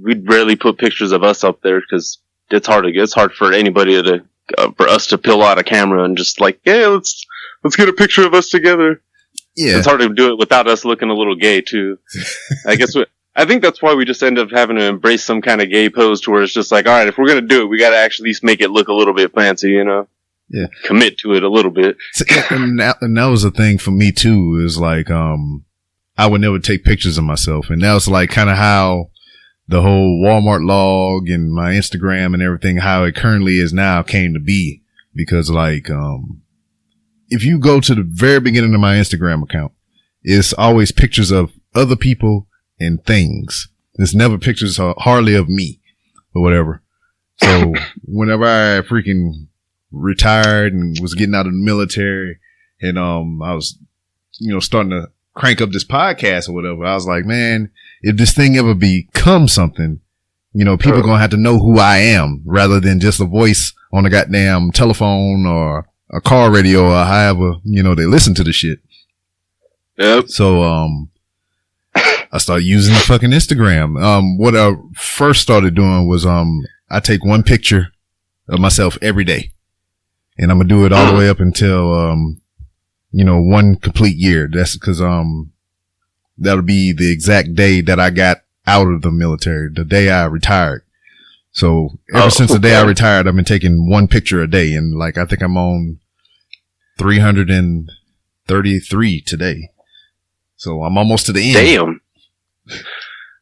we'd rarely put pictures of us up there because it's hard for anybody for us to pull out a camera and just like, hey, let's get a picture of us together. Yeah. It's hard to do it without us looking a little gay too. I think that's why we just end up having to embrace some kind of gay pose to where it's just like, all right, if we're going to do it, we got to actually at least make it look a little bit fancy, you know? Yeah. Commit to it a little bit. And that was a thing for me too, is like, I would never take pictures of myself. And that was like kind of how the whole Walmart log and my Instagram and everything, how it currently is now came to be. Because like, if you go to the very beginning of my Instagram account, it's always pictures of other people and things. There's never pictures hardly of me or whatever. So whenever I freaking retired and was getting out of the military and, I was, you know, starting to crank up this podcast or whatever, I was like, man, if this thing ever becomes something, you know, people are going to have to know who I am rather than just a voice on a goddamn telephone or a car radio or however, you know, they listen to the shit. Yep. So, I started using the fucking Instagram. What I first started doing was, I take one picture of myself every day and I'm going to do it all the way up until, you know, one complete year. That's because, that'll be the exact day that I got out of the military, the day I retired. So ever since the day I retired, I've been taking one picture a day and like, I think I'm on 333 today. So I'm almost to the end. Damn.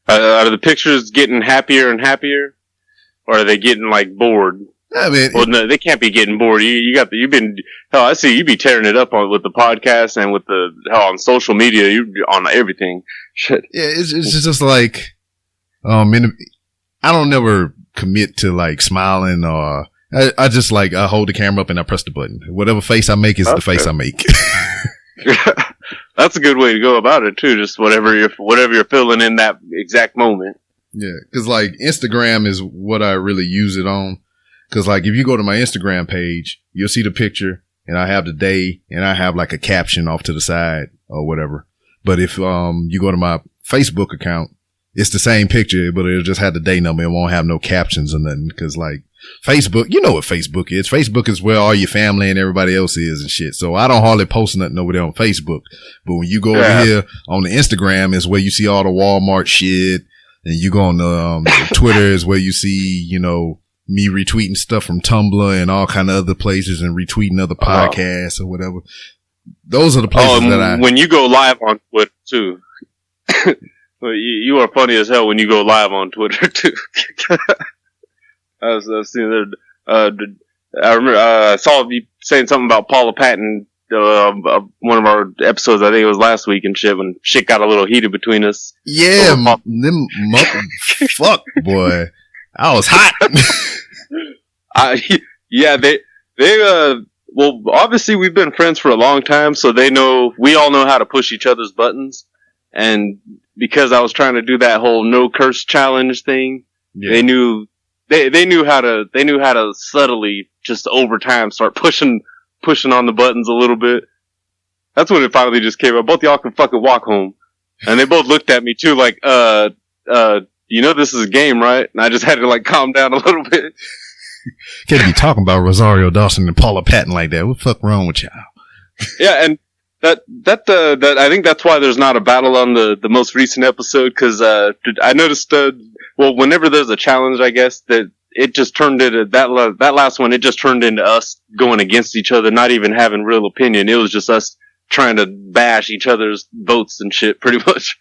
Are the pictures getting happier and happier, or are they getting like bored? I mean, well, no, they can't be getting bored. You've been I see you be tearing it up with the podcast and with on social media. You on everything. Shit. Yeah, it's just like, I don't never commit to like smiling or I just like I hold the camera up and I press the button. Whatever face I make is the face I make. That's a good way to go about it too. Just whatever you're feeling in that exact moment. Yeah, because like Instagram is what I really use it on. Because like if you go to my Instagram page, you'll see the picture and I have the day, and I have like a caption off to the side or whatever. But if you go to my Facebook account, it's the same picture, but it'll just have the day number. It won't have no captions or nothing. Cause like Facebook, you know what Facebook is. Facebook is where all your family and everybody else is and shit. So I don't hardly post nothing over there on Facebook. But when you go over here on the Instagram is where you see all the Walmart shit. And you go on the Twitter is where you see, you know, me retweeting stuff from Tumblr and all kind of other places and retweeting other podcasts or whatever. Those are the places that when you go live on Twitter too. You are funny as hell when you go live on Twitter too. I've seen that. I remember I saw you saying something about Paula Patton. One of our episodes, I think it was last week and shit, when shit got a little heated between us. Yeah, fuck boy, I was hot. Well, obviously we've been friends for a long time, so we all know how to push each other's buttons. And because I was trying to do that whole no curse challenge thing, they knew how to subtly, just over time, start pushing on the buttons a little bit. That's when it finally just came out. Both y'all can fucking walk home. And they both looked at me too, like, you know this is a game, right? And I just had to like calm down a little bit. Can't be talking about Rosario Dawson and Paula Patton like that. What the fuck wrong with y'all? Yeah, and that I think that's why there's not a battle on the most recent episode, because I noticed whenever there's a challenge, I guess that it just turned into that last one. It just turned into us going against each other, not even having real opinion. It was just us trying to bash each other's votes and shit, pretty much.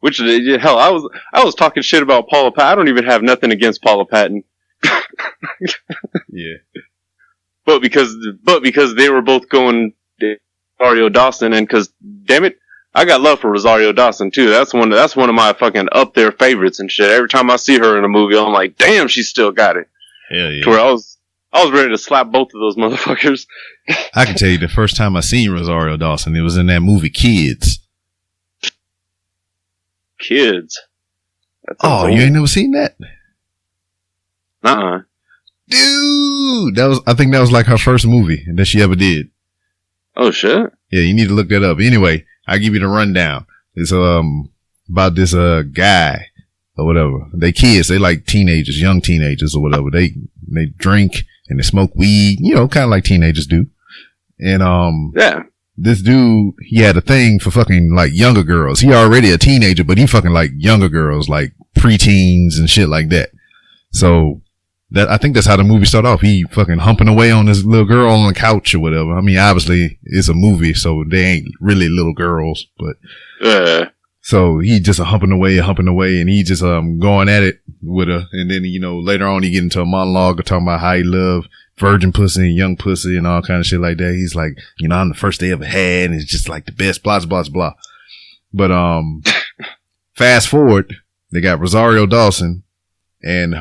Which hell, I was talking shit about Paula Patton. I don't even have nothing against Paula Patton. Yeah. But because they were both going Rosario Dawson, and because damn it, I got love for Rosario Dawson too. That's one of my fucking up there favorites and shit. Every time I see her in a movie, I'm like, damn, she still got it. Hell yeah. To where I was ready to slap both of those motherfuckers. I can tell you the first time I seen Rosario Dawson, it was in that movie Kids. Kids. Oh, you ain't never seen that? Uh-uh. Dude, I think that was like her first movie that she ever did. Oh shit. Yeah, you need to look that up. Anyway, I'll give you the rundown. It's about this guy or whatever. They kids, they like teenagers, young teenagers or whatever. They drink and they smoke weed, you know, kind of like teenagers do. And yeah. This dude, he had a thing for fucking like younger girls. He already a teenager, but he fucking like younger girls, like preteens and shit like that. So I think that's how the movie started off. He fucking humping away on this little girl on the couch or whatever. I mean, obviously it's a movie, so they ain't really little girls, but so he just humping away, and he just going at it with her. And then, you know, later on he get into a monologue talking about how he love virgin pussy and young pussy and all kind of shit like that. He's like, you know, I'm the first they ever had, and it's just like the best, blah, blah, blah. But fast forward, they got Rosario Dawson, and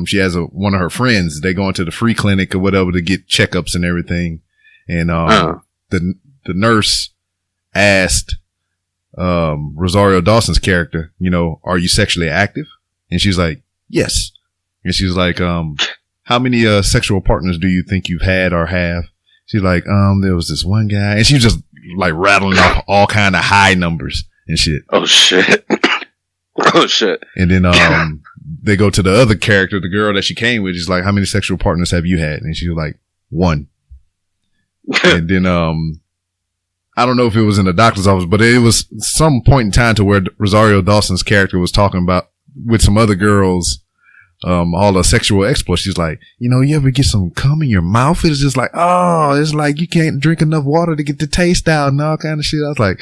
she has one of her friends. They go into the free clinic or whatever to get checkups and everything. And the nurse asked Rosario Dawson's character, you know, are you sexually active? And she's like, yes. And she's like, how many sexual partners do you think you've had or have? She's like, there was this one guy, and she was just like rattling off all kind of high numbers and shit. Oh shit. Oh shit. And then they go to the other character, the girl that she came with. She's like, how many sexual partners have you had? And she was like, one. And then I don't know if it was in the doctor's office, but it was some point in time to where Rosario Dawson's character was talking about with some other girls, all the sexual exploits. She's like, you know, you ever get some cum in your mouth? It's just like, oh, it's like you can't drink enough water to get the taste out and all kind of shit. I was like,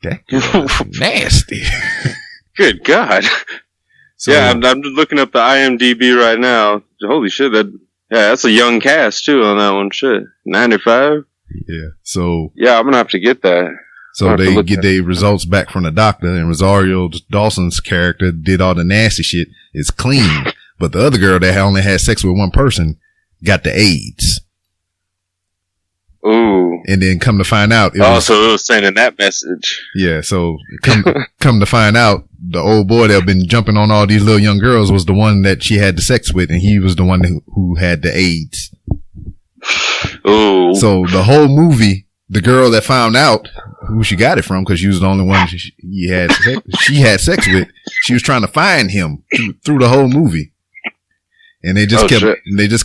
that's nasty. Good God. So, yeah, I'm just looking up the IMDb right now. Holy shit, that's a young cast too on that one. Shit, 95. Yeah. So yeah, I'm gonna have to get that. So they get their results back from the doctor, and Rosario Dawson's character did all the nasty shit. It's clean, but the other girl that only had sex with one person got the AIDS. Ooh. And then come to find out, so it was sending that message. Yeah. So come to find out, the old boy that had been jumping on all these little young girls was the one that she had the sex with, and he was the one who had the AIDS. Oh. So the whole movie, the girl that found out who she got it from, because she was the only one she had sex with, she was trying to find him through the whole movie. And they just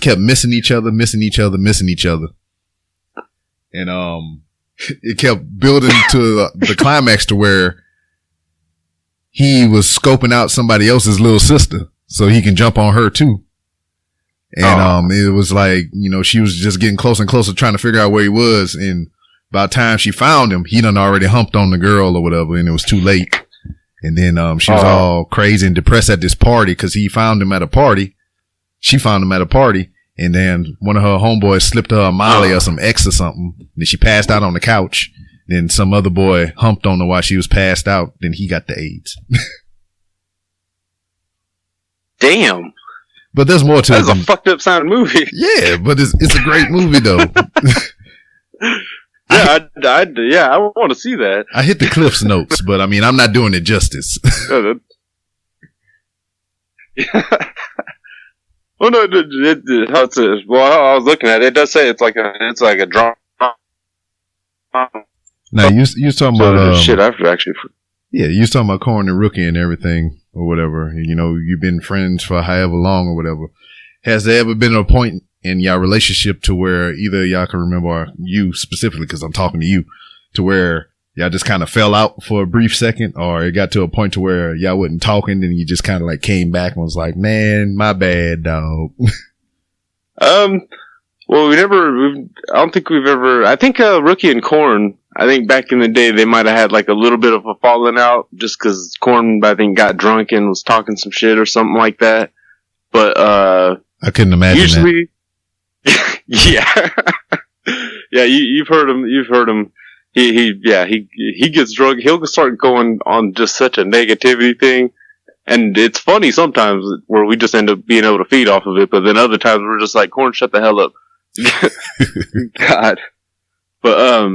kept missing each other. And it kept building to the climax to where he was scoping out somebody else's little sister so he can jump on her too. And it was like, she was just getting closer and closer trying to figure out where he was. And by the time she found him, he done already humped on the girl or whatever, and it was too late. And then she was all crazy and depressed at this party because he found him at a party. She found him at a party, and then one of her homeboys slipped her a Molly or some X or something. Then she passed out on the couch. Then some other boy humped on her while she was passed out. Then he got the AIDS. Damn. But there's more to it. That's a fucked up sounding movie. Yeah, but it's a great movie though. I want to see that. I hit the Cliff's notes, but I mean, I'm not doing it justice. Oh no! I was looking at it. It does say it's like a drama. Now you was talking about shit after actually. Yeah, you was talking about Corn and Rookie and everything or whatever. You've been friends for however long or whatever. Has there ever been a point in your relationship to where either y'all can remember, or you specifically, because I'm talking to you, to where y'all just kind of fell out for a brief second, or it got to a point to where y'all wasn't talking and you just kind of like came back and was like, man, my bad, dog. Well, I don't think we've ever, I think, Rookie and Corn, I think back in the day they might have had like a little bit of a falling out just cause Corn, I think, got drunk and was talking some shit or something like that. But, I couldn't imagine usually, that. Yeah, you've heard him. He gets drunk. He'll start going on just such a negativity thing. And it's funny sometimes where we just end up being able to feed off of it. But then other times we're just like, Corn, shut the hell up. God. But,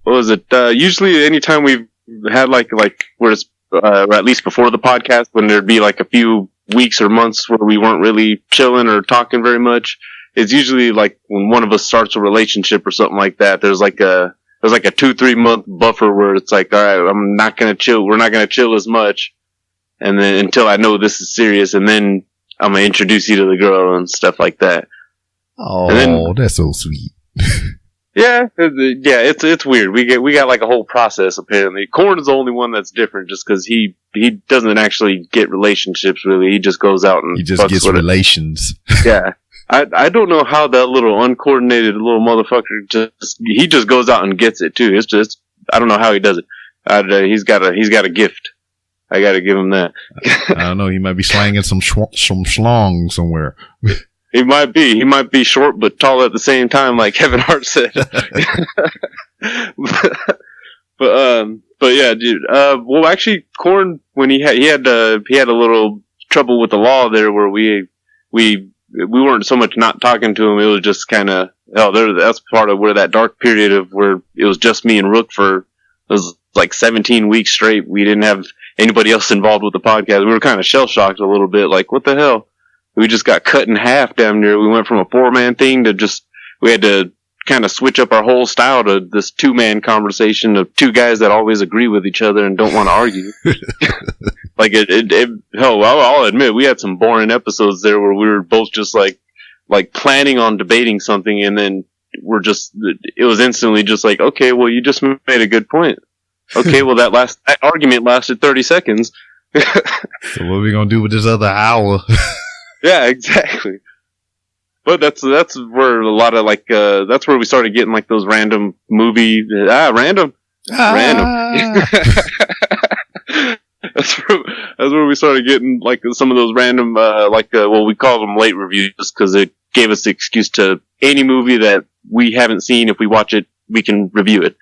what was it? Usually anytime we've had like where it's, or at least before the podcast, when there'd be like a few weeks or months where we weren't really chilling or talking very much, it's usually like when one of us starts a relationship or something like that, there's like a 2-3 month buffer where it's like, all right, I'm not going to chill. We're not going to chill as much. And then until I know this is serious, and then I'm going to introduce you to the girl and stuff like that. Oh, that's so sweet. It's weird. We got like a whole process apparently. Corn is the only one that's different just cause he doesn't actually get relationships really. He just goes out and he just gets relations. Yeah. I don't know how that little uncoordinated little motherfucker just goes out and gets it too. It's just, I don't know how he does it. He's got a gift. I gotta give him that. I don't know. He might be slanging some schlong somewhere. He might be short but tall at the same time, like Kevin Hart said. But yeah, dude. Well, actually, Corn, when he had a little trouble with the law there, where we weren't so much not talking to him. It was just kind of, that's part of where that dark period of where it was just me and Rook for, it was like 17 weeks straight. We didn't have anybody else involved with the podcast. We were kind of shell shocked a little bit, like, what the hell? We just got cut in half damn near. We went from a 4-man thing to we had to kind of switch up our whole style to this 2-man conversation of 2 guys that always agree with each other and don't want to argue. Like hell, I'll admit we had some boring episodes there where we were both just like planning on debating something, and then it was instantly just like, okay, well, you just made a good point. Okay, well, that argument lasted 30 seconds. So what are we gonna do with this other hour? Yeah, exactly. But that's where a lot of that's where we started getting like those random movie random. That's where we started getting like some of those random we call them late reviews because it gave us the excuse to any movie that we haven't seen. If we watch it, we can review it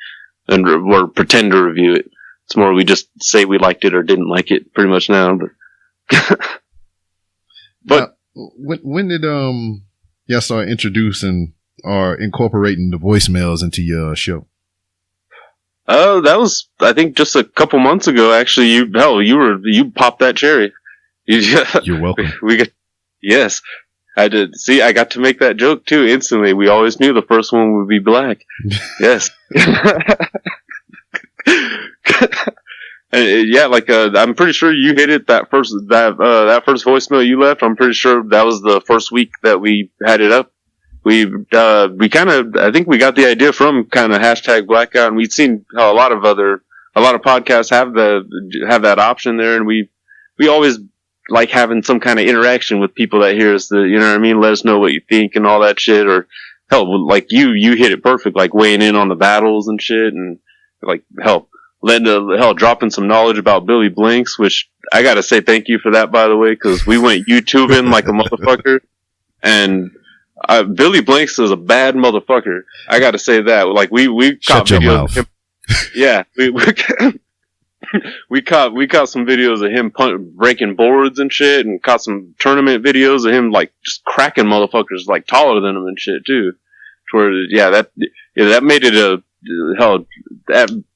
or pretend to review it. It's more we just say we liked it or didn't like it pretty much now. But when did y'all start introducing or incorporating the voicemails into your show? That was, I think, just a couple months ago. Actually, you popped that cherry. You're welcome. Yes. I did. See, I got to make that joke too instantly. We always knew the first one would be black. Yes. Yeah, like I'm pretty sure you hit it that first voicemail you left. I'm pretty sure that was the first week that we had it up. We kind of, I think we got the idea from kind of hashtag blackout, and we'd seen how a lot of podcasts have that option there, and we always like having some kind of interaction with people that hear us. You know what I mean? Let us know what you think and all that shit. Or hell, like you hit it perfect, like weighing in on the battles and shit, and like dropping some knowledge about Billy Blanks, which I gotta say thank you for that, by the way, because we went YouTubing like a motherfucker, and Billy Blanks is a bad motherfucker. I gotta say that. Like we caught videos of him. Yeah, we caught some videos of him breaking boards and shit, and caught some tournament videos of him like just cracking motherfuckers like taller than him and shit too. Where that made it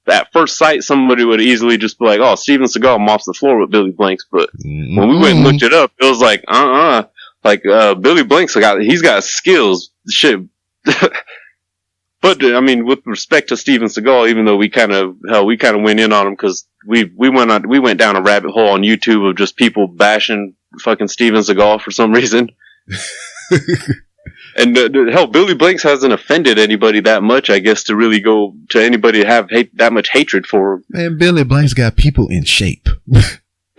at first sight, somebody would easily just be like, "Oh, Steven Seagal mops the floor with Billy Blanks." But when we went and looked it up, it was like, like Billy Blanks he's got skills, shit. But I mean, with respect to Steven Seagal, even though we kind of went in on him because we went down a rabbit hole on YouTube of just people bashing fucking Steven Seagal for some reason. And hell, Billy Blanks hasn't offended anybody that much, I guess, to really go to anybody to have that much hatred for him. Man, Billy Blanks got people in shape.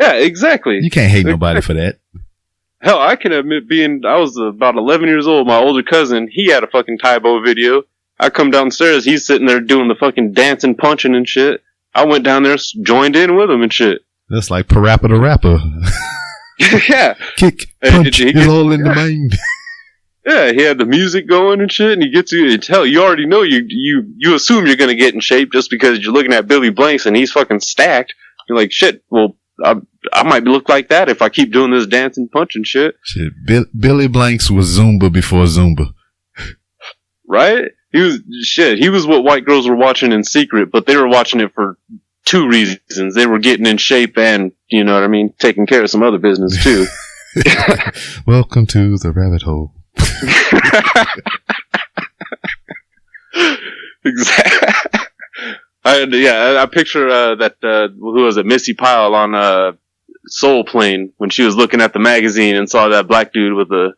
Yeah, exactly. You can't hate nobody for that. Hell, I can admit I was about 11 years old, my older cousin, he had a fucking Taibo video. I come downstairs, he's sitting there doing the fucking dancing, punching and shit. I went down there, joined in with him and shit. That's like Parappa the Rapper. Yeah. Kick, punch, it's all in the mind. Yeah, he had the music going and shit, and he gets you. Hell, you already know you assume you're gonna get in shape just because you're looking at Billy Blanks and he's fucking stacked. You're like, shit. Well, I might look like that if I keep doing this dancing, punching shit. Shit, Billy Blanks was Zumba before Zumba, right? He was what white girls were watching in secret, but they were watching it for two reasons. They were getting in shape and, you know what I mean, taking care of some other business too. Welcome to the rabbit hole. Exactly. I picture that who was it, Missy Pyle on Soul Plane when she was looking at the magazine and saw that black dude with the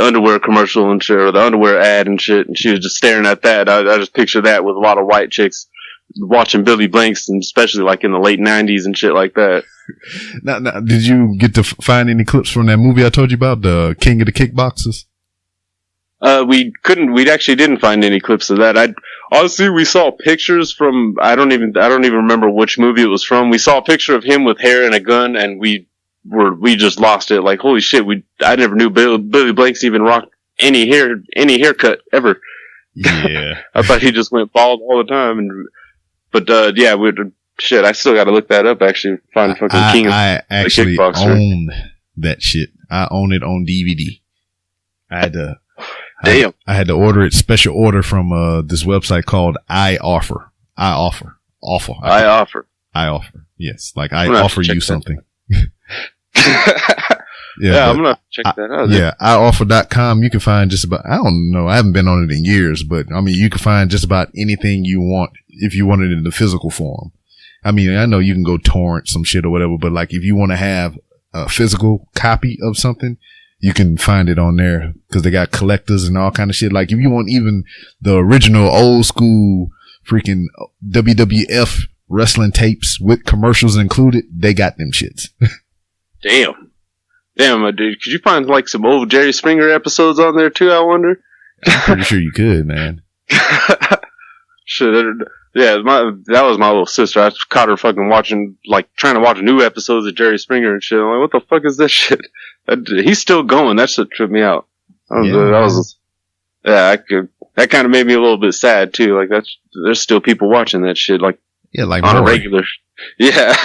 underwear commercial and shit, or the underwear ad and shit, and she was just staring at that. I just picture that with a lot of white chicks watching Billy Blanks, and especially like in the late 90s and shit like that. Now, did you get to find any clips from that movie I told you about, the King of the Kickboxers? We actually didn't find any clips of that. Honestly, we saw pictures from, I don't even remember which movie it was from. We saw a picture of him with hair and a gun, and we just lost it. Like, holy shit, I never knew Billy Blanks even rocked any haircut ever. Yeah. I thought he just went bald all the time. Shit, I still gotta look that up, actually. Find fucking King of I actually the Kickboxer. own that shit. I own it on DVD. I had to, damn. I had to order it, special order from, this website called I Offer. Yes. Like I offer you something. Yeah, I'm gonna check that out. Yeah, ioffer.com. You can find just about, I don't know, I haven't been on it in years, but I mean, you can find just about anything you want if you want it in the physical form. I mean, I know you can go torrent some shit or whatever, but like if you want to have a physical copy of something, you can find it on there because they got collectors and all kind of shit. Like if you want even the original old school freaking WWF wrestling tapes with commercials included, they got them shits. Damn, my dude. Could you find like some old Jerry Springer episodes on there too, I wonder? I'm pretty sure you could, man. Shit. Yeah, that was my little sister. I caught her fucking trying to watch new episodes of Jerry Springer and shit. I'm like, what the fuck is this shit? He's still going. That shit tripped me out. That kind of made me a little bit sad too. Like there's still people watching that shit. Like, yeah, like on Maury. a regular. Yeah.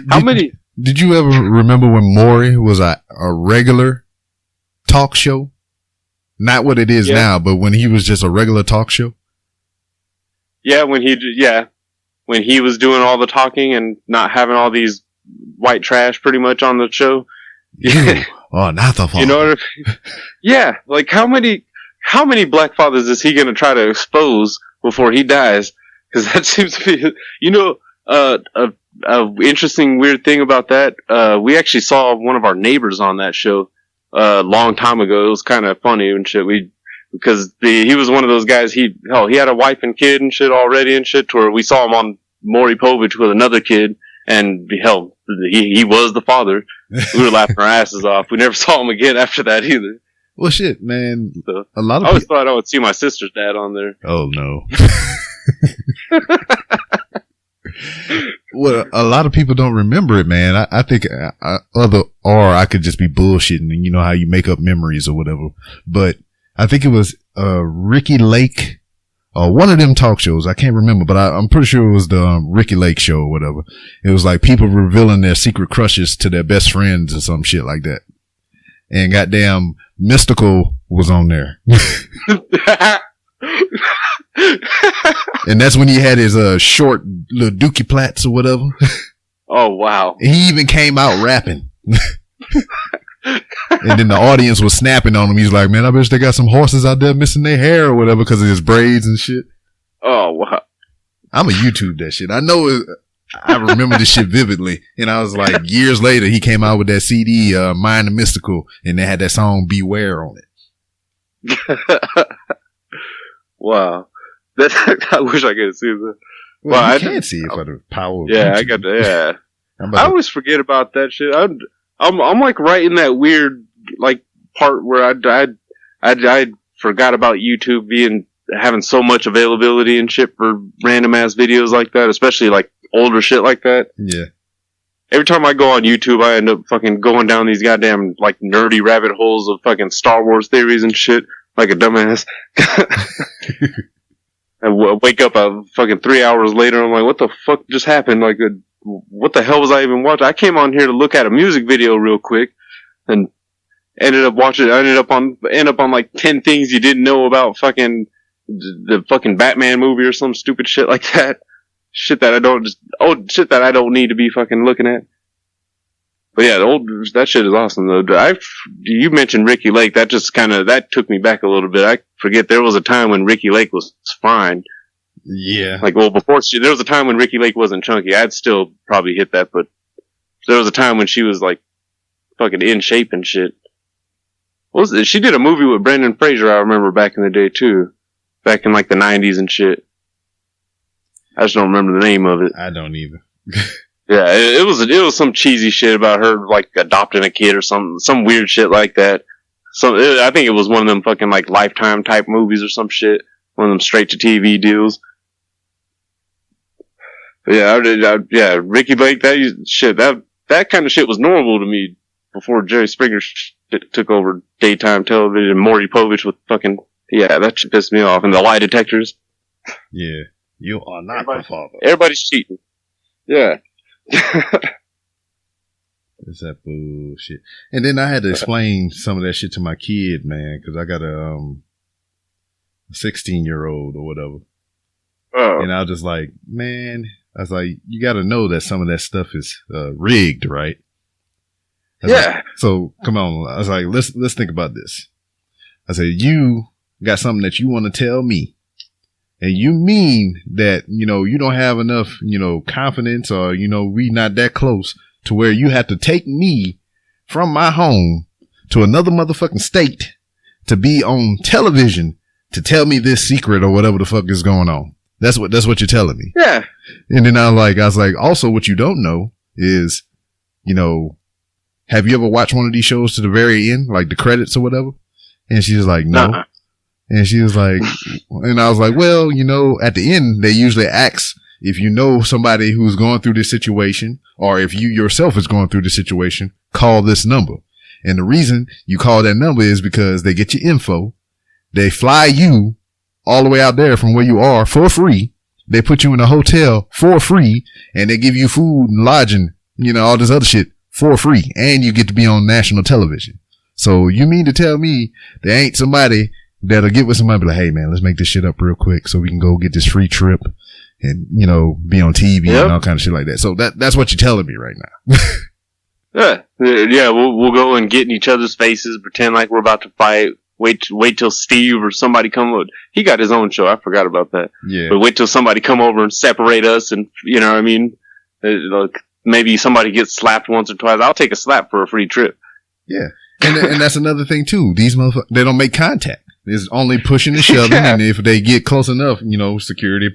How many? Did you ever remember when Maury was a regular talk show? Not what it is now, but when he was just a regular talk show? Yeah, when he was doing all the talking and not having all these white trash pretty much on the show. Ew. Oh, not the father. You know what I mean? Yeah, like how many black fathers is he gonna try to expose before he dies? Because that seems to be, a interesting weird thing about that. We actually saw one of our neighbors on that show a long time ago. It was kind of funny and shit. Because he was one of those guys. He had a wife and kid and shit already and shit. To where we saw him on Maury Povich with another kid, and he was the father. We were laughing our asses off. We never saw him again after that either. Well, shit, man. So, a lot of I always thought I would see my sister's dad on there. Oh no. Well, a lot of people don't remember it, man. I think I could just be bullshitting, and you know how you make up memories or whatever. But I think it was Ricky Lake, one of them talk shows. I can't remember, but I'm pretty sure it was the Ricky Lake show or whatever. It was like people revealing their secret crushes to their best friends or some shit like that. And goddamn, Mystical was on there. And that's when he had his short little dookie plaits or whatever. Oh wow. He even came out rapping. And then the audience was snapping on him. He's like, man, I bet they got some horses out there missing their hair or whatever because of his braids and shit. Oh wow. I'm a YouTube that shit. I know I remember this shit vividly. And I was like, years later, he came out with that CD, Mind the Mystical, and they had that song Beware on it. Wow. I wish I could see that. Well, I can't see it for the power of yeah, YouTube. I got to, yeah. I always forget about that shit. I'm like right in that weird like part where I forgot about YouTube having so much availability and shit for random ass videos like that, especially like older shit like that. Yeah. Every time I go on YouTube, I end up fucking going down these goddamn like nerdy rabbit holes of fucking Star Wars theories and shit like a dumbass. I wake up fucking 3 hours later. I'm like, what the fuck just happened? Like, what the hell was I even watching? I came on here to look at a music video real quick, and ended up watching. I ended up on like 10 things you didn't know about fucking the fucking Batman movie or some stupid shit like that. Shit that I don't need to be fucking looking at. But yeah, that shit is awesome though. You mentioned Ricky Lake. That just that took me back a little bit. I forget there was a time when Ricky Lake was fine. Yeah. Like, well, there was a time when Ricky Lake wasn't chunky. I'd still probably hit that, but there was a time when she was like fucking in shape and shit. What was it? She did a movie with Brendan Fraser, I remember back in the day too. Back in like the 90s and shit. I just don't remember the name of it. I don't either. Yeah, it was some cheesy shit about her like adopting a kid or some weird shit like that. I think it was one of them fucking like Lifetime type movies or some shit. One of them straight to TV deals. But yeah, Ricky Lake, that kind of shit was normal to me before Jerry Springer took over daytime television. Maury Povich with fucking, that shit pissed me off. And the lie detectors. Yeah, you are not the father. Everybody's cheating. Yeah. It's that bullshit. And then I had to explain some of that shit to my kid, man, because I got a 16-year-old or whatever. Oh. And I was just like, man, I was like, you got to know that some of that stuff is rigged, right? Yeah. So come on. I was like, let's think about this. I said, you got something that you want to tell me. And you mean that, you don't have enough, confidence or, we not that close to where you have to take me from my home to another motherfucking state to be on television to tell me this secret or whatever the fuck is going on. That's what you're telling me. Yeah. And then I was like, also what you don't know is, have you ever watched one of these shows to the very end, like the credits or whatever? And she was like, no. Nuh-uh. And she was like, and I was like, well, at the end, they usually ask if you know somebody who's going through this situation, or if you yourself is going through the situation, call this number. And the reason you call that number is because they get your info. They fly you all the way out there from where you are for free. They put you in a hotel for free, and they give you food and lodging, all this other shit for free. And you get to be on national television. So you mean to tell me there ain't somebody that'll get with somebody and be like, hey man, let's make this shit up real quick so we can go get this free trip and, be on TV and all kind of shit like that. So that's what you're telling me right now. We'll go and get in each other's faces, pretend like we're about to fight. Wait till Steve or somebody come over. He got his own show. I forgot about that. Yeah. But wait till somebody come over and separate us, and you know what I mean. Like maybe somebody gets slapped once or twice. I'll take a slap for a free trip. Yeah, and that's another thing too. These motherfuckers, they don't make contact. It's only pushing and shoving, and if they get close enough, security.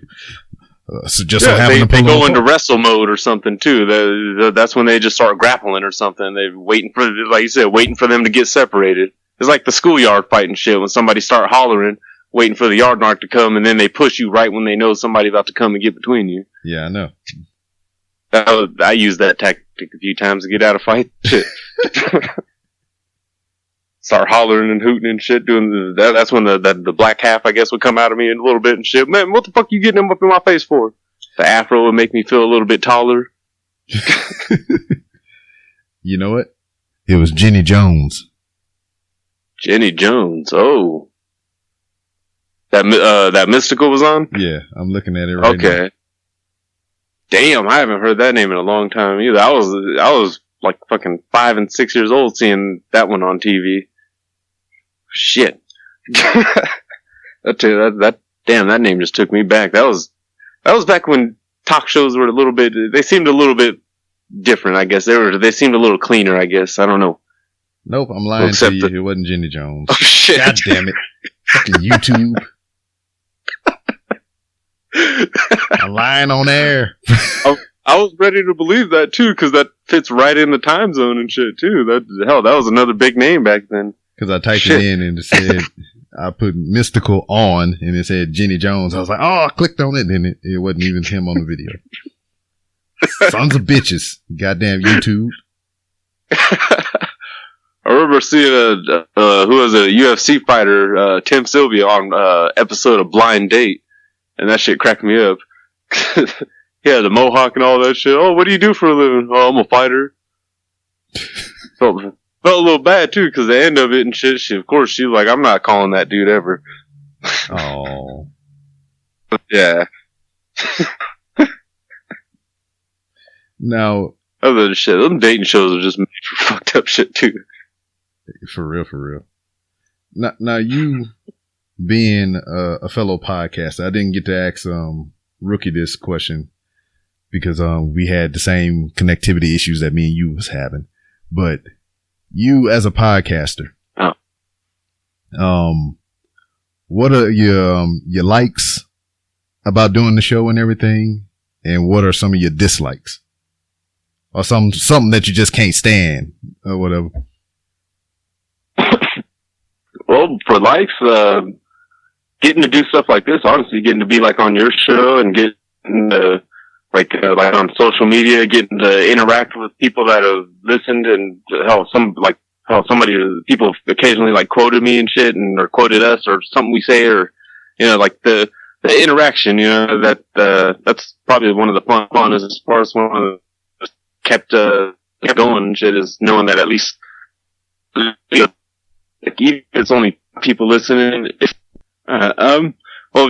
They go into wrestle mode or something too. That's when they just start grappling or something. They're waiting for, like you said, waiting for them to get separated. It's like the schoolyard fighting shit when somebody start hollering, waiting for the yard narc to come, and then they push you right when they know somebody's about to come and get between you. Yeah, I know. I used that tactic a few times to get out of fight. Shit. Start hollering and hooting and shit. That's when the black half, I guess, would come out of me in a little bit and shit. Man, what the fuck you getting them up in my face for? The afro would make me feel a little bit taller. You know what? It was Jenny Jones. Jenny Jones. Oh, that Mystical was on. Yeah, I'm looking at it right now. Okay. Damn, I haven't heard that name in a long time either. I was like fucking 5 and 6 years old seeing that one on TV. Shit. I tell you that name just took me back. That was back when talk shows were they seemed a little bit different, I guess. They seemed a little cleaner, I guess. I don't know. Nope, I'm lying to you. It wasn't Jenny Jones. Oh shit. God damn it. Fucking YouTube. I'm lying on air. I was ready to believe that too, because that fits right in the time zone and shit too. That was another big name back then. Because I typed it in and it said, I put Mystical on and it said Jenny Jones. I was like, oh, I clicked on it and it wasn't even him on the video. Sons of bitches. Goddamn YouTube. I remember seeing who was a UFC fighter, Tim Sylvia, on episode of Blind Date, and that shit cracked me up. He had the mohawk and all that shit. Oh, what do you do for a living? Oh, I'm a fighter. Felt a little bad too, because the end of it and shit. Of course, she's like, I'm not calling that dude ever. Oh. Yeah. Now, other than shit, them dating shows are just made for fucked up shit too. For real. Now you being a fellow podcaster, I didn't get to ask Rookie this question because we had the same connectivity issues that me and you was having. But you as a podcaster, what are your likes about doing the show and everything, and what are some of your dislikes, or something that you just can't stand or whatever? Well, for life, getting to do stuff like this, honestly, getting to be like on your show and getting to like on social media, getting to interact with people that have listened, and people occasionally like quoted me and shit, or quoted us or something we say, or like the interaction, that's probably one of the fun as far as one of the kept going and shit, is knowing that at least like even if it's only people listening. Well,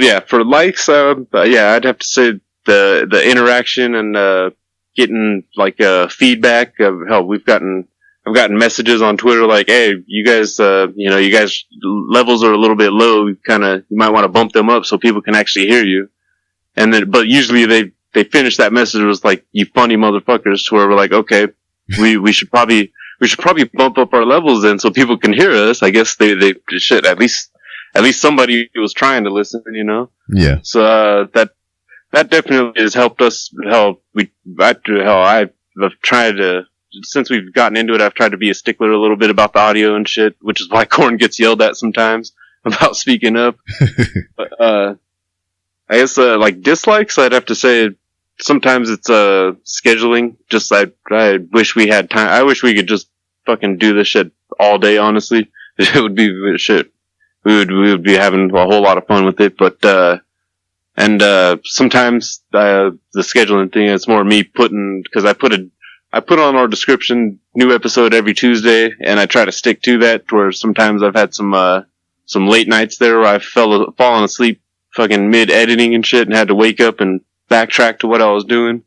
yeah, for likes, I'd have to say the interaction and getting like feedback of hell. I've gotten messages on Twitter like, hey, you guys levels are a little bit low. You might want to bump them up so people can actually hear you. And then, but usually they finish that message with like, you funny motherfuckers, to where we're like, okay, we should probably bump up our levels then so people can hear us. I guess they should, at least somebody was trying to listen, Yeah. So, that definitely has helped us. I've tried to, since we've gotten into it, I've tried to be a stickler a little bit about the audio and shit, which is why Corn gets yelled at sometimes about speaking up. But, I guess, like dislikes, I'd have to say sometimes it's, scheduling. Just, I wish we had time. I wish we could just fucking do this shit all day, honestly. It would be shit. We would be having a whole lot of fun with it, but, sometimes, the scheduling thing, it's more me because I put on our description new episode every Tuesday, and I try to stick to that, where sometimes I've had some late nights there where I've fallen asleep fucking mid editing and shit, and had to wake up and backtrack to what I was doing.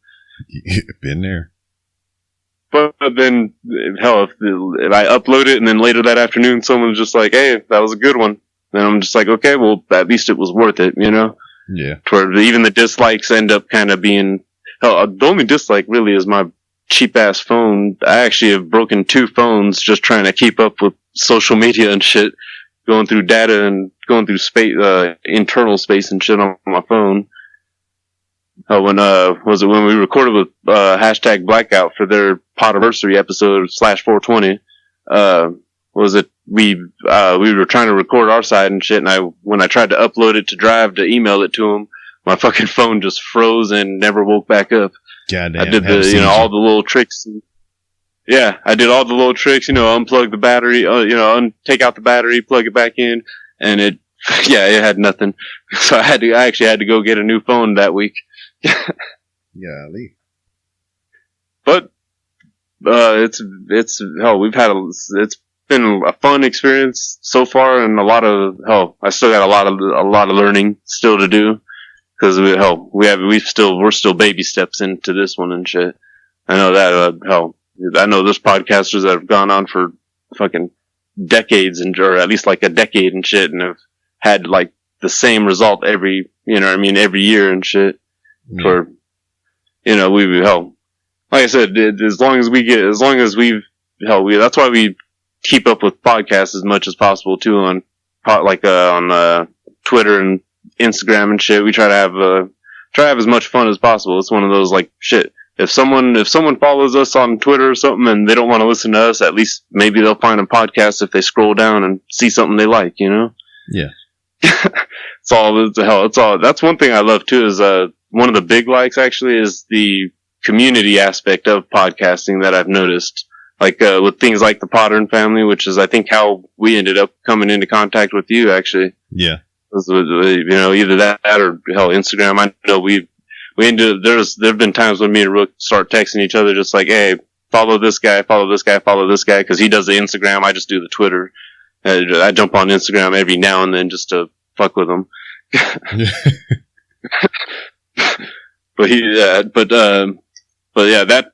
Been there. But then, hell, if I upload it and then later that afternoon someone's just like, hey, that was a good one, then I'm just like, okay, well, at least it was worth it, you know? Yeah. Where even the dislikes end up kind of being, hell, the only dislike really is my cheap ass phone. I actually have broken 2 phones just trying to keep up with social media and shit, going through data and going through space, internal space and shit on my phone. When we recorded with hashtag Blackout for their Podiversary episode /420? We were trying to record our side and shit, and when I tried to upload it to Drive to email it to them, my fucking phone just froze and never woke back up. Goddamn. I did all the little tricks. Yeah, I did all the little tricks, unplug the battery, take out the battery, plug it back in, and it had nothing. So I actually had to go get a new phone that week. Golly. But it's hell. It's been a fun experience so far, and I still got a lot of learning still to do, because we're still baby steps into this one and shit. I know that I know there's podcasters that have gone on for fucking decades or at least like a decade and shit, and have had like the same result every year and shit. For, like I said, that's why we keep up with podcasts as much as possible too on Twitter and Instagram and shit. We try to have as much fun as possible. It's one of those like shit. If someone follows us on Twitter or something and they don't want to listen to us, at least maybe they'll find a podcast if they scroll down and see something they like, Yeah. It's all. That's one thing I love too is, one of the big likes actually is the community aspect of podcasting that I've noticed. Like, with things like the Pottern family, which is, I think, how we ended up coming into contact with you, actually. Yeah. Either that or, hell, Instagram. I know there've been times when me and Rook start texting each other just like, hey, follow this guy, because he does the Instagram, I just do the Twitter. I jump on Instagram every now and then just to fuck with him. But a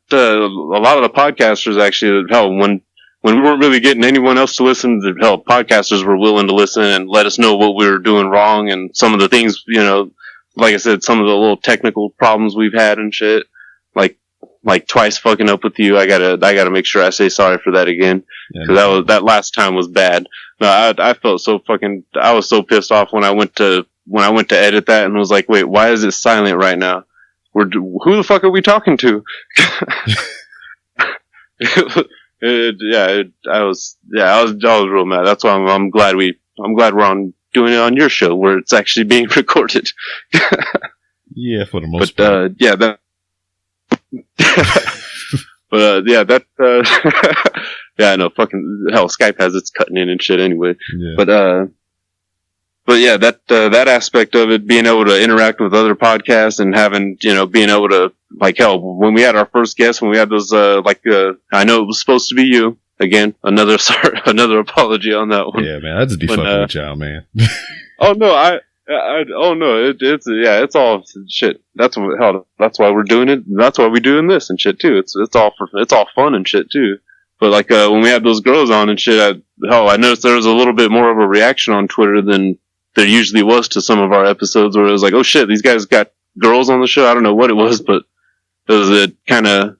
lot of the podcasters actually, when we weren't really getting anyone else to listen, podcasters were willing to listen and let us know what we were doing wrong and some of the things, like I said, some of the little technical problems we've had and shit. Like twice fucking up with you. I gotta make sure I say sorry for that again. Cause that last time was bad. No, I felt so I was so pissed off when I went to edit that and was like, wait, why is it silent right now? Who the fuck are we talking to? I was real mad. That's why I'm glad we're doing it on your show where it's actually being recorded. Yeah, for the most part. I know, fucking hell, Skype has its cutting in and shit anyway. Yeah. But yeah, that aspect of it, being able to interact with other podcasts and having, being able to, like, hell, when we had our first guest, when we had those, I know it was supposed to be you. Again, another apology on that one. Yeah, man, I just be fucking with y'all, man. Oh no, it's all shit. That's why we're doing it. That's why we're doing this and shit too. It's all fun and shit too. But like, when we had those girls on and shit, I noticed there was a little bit more of a reaction on Twitter than there usually was to some of our episodes where it was like, oh shit, these guys got girls on the show. I don't know what it was, but it kind of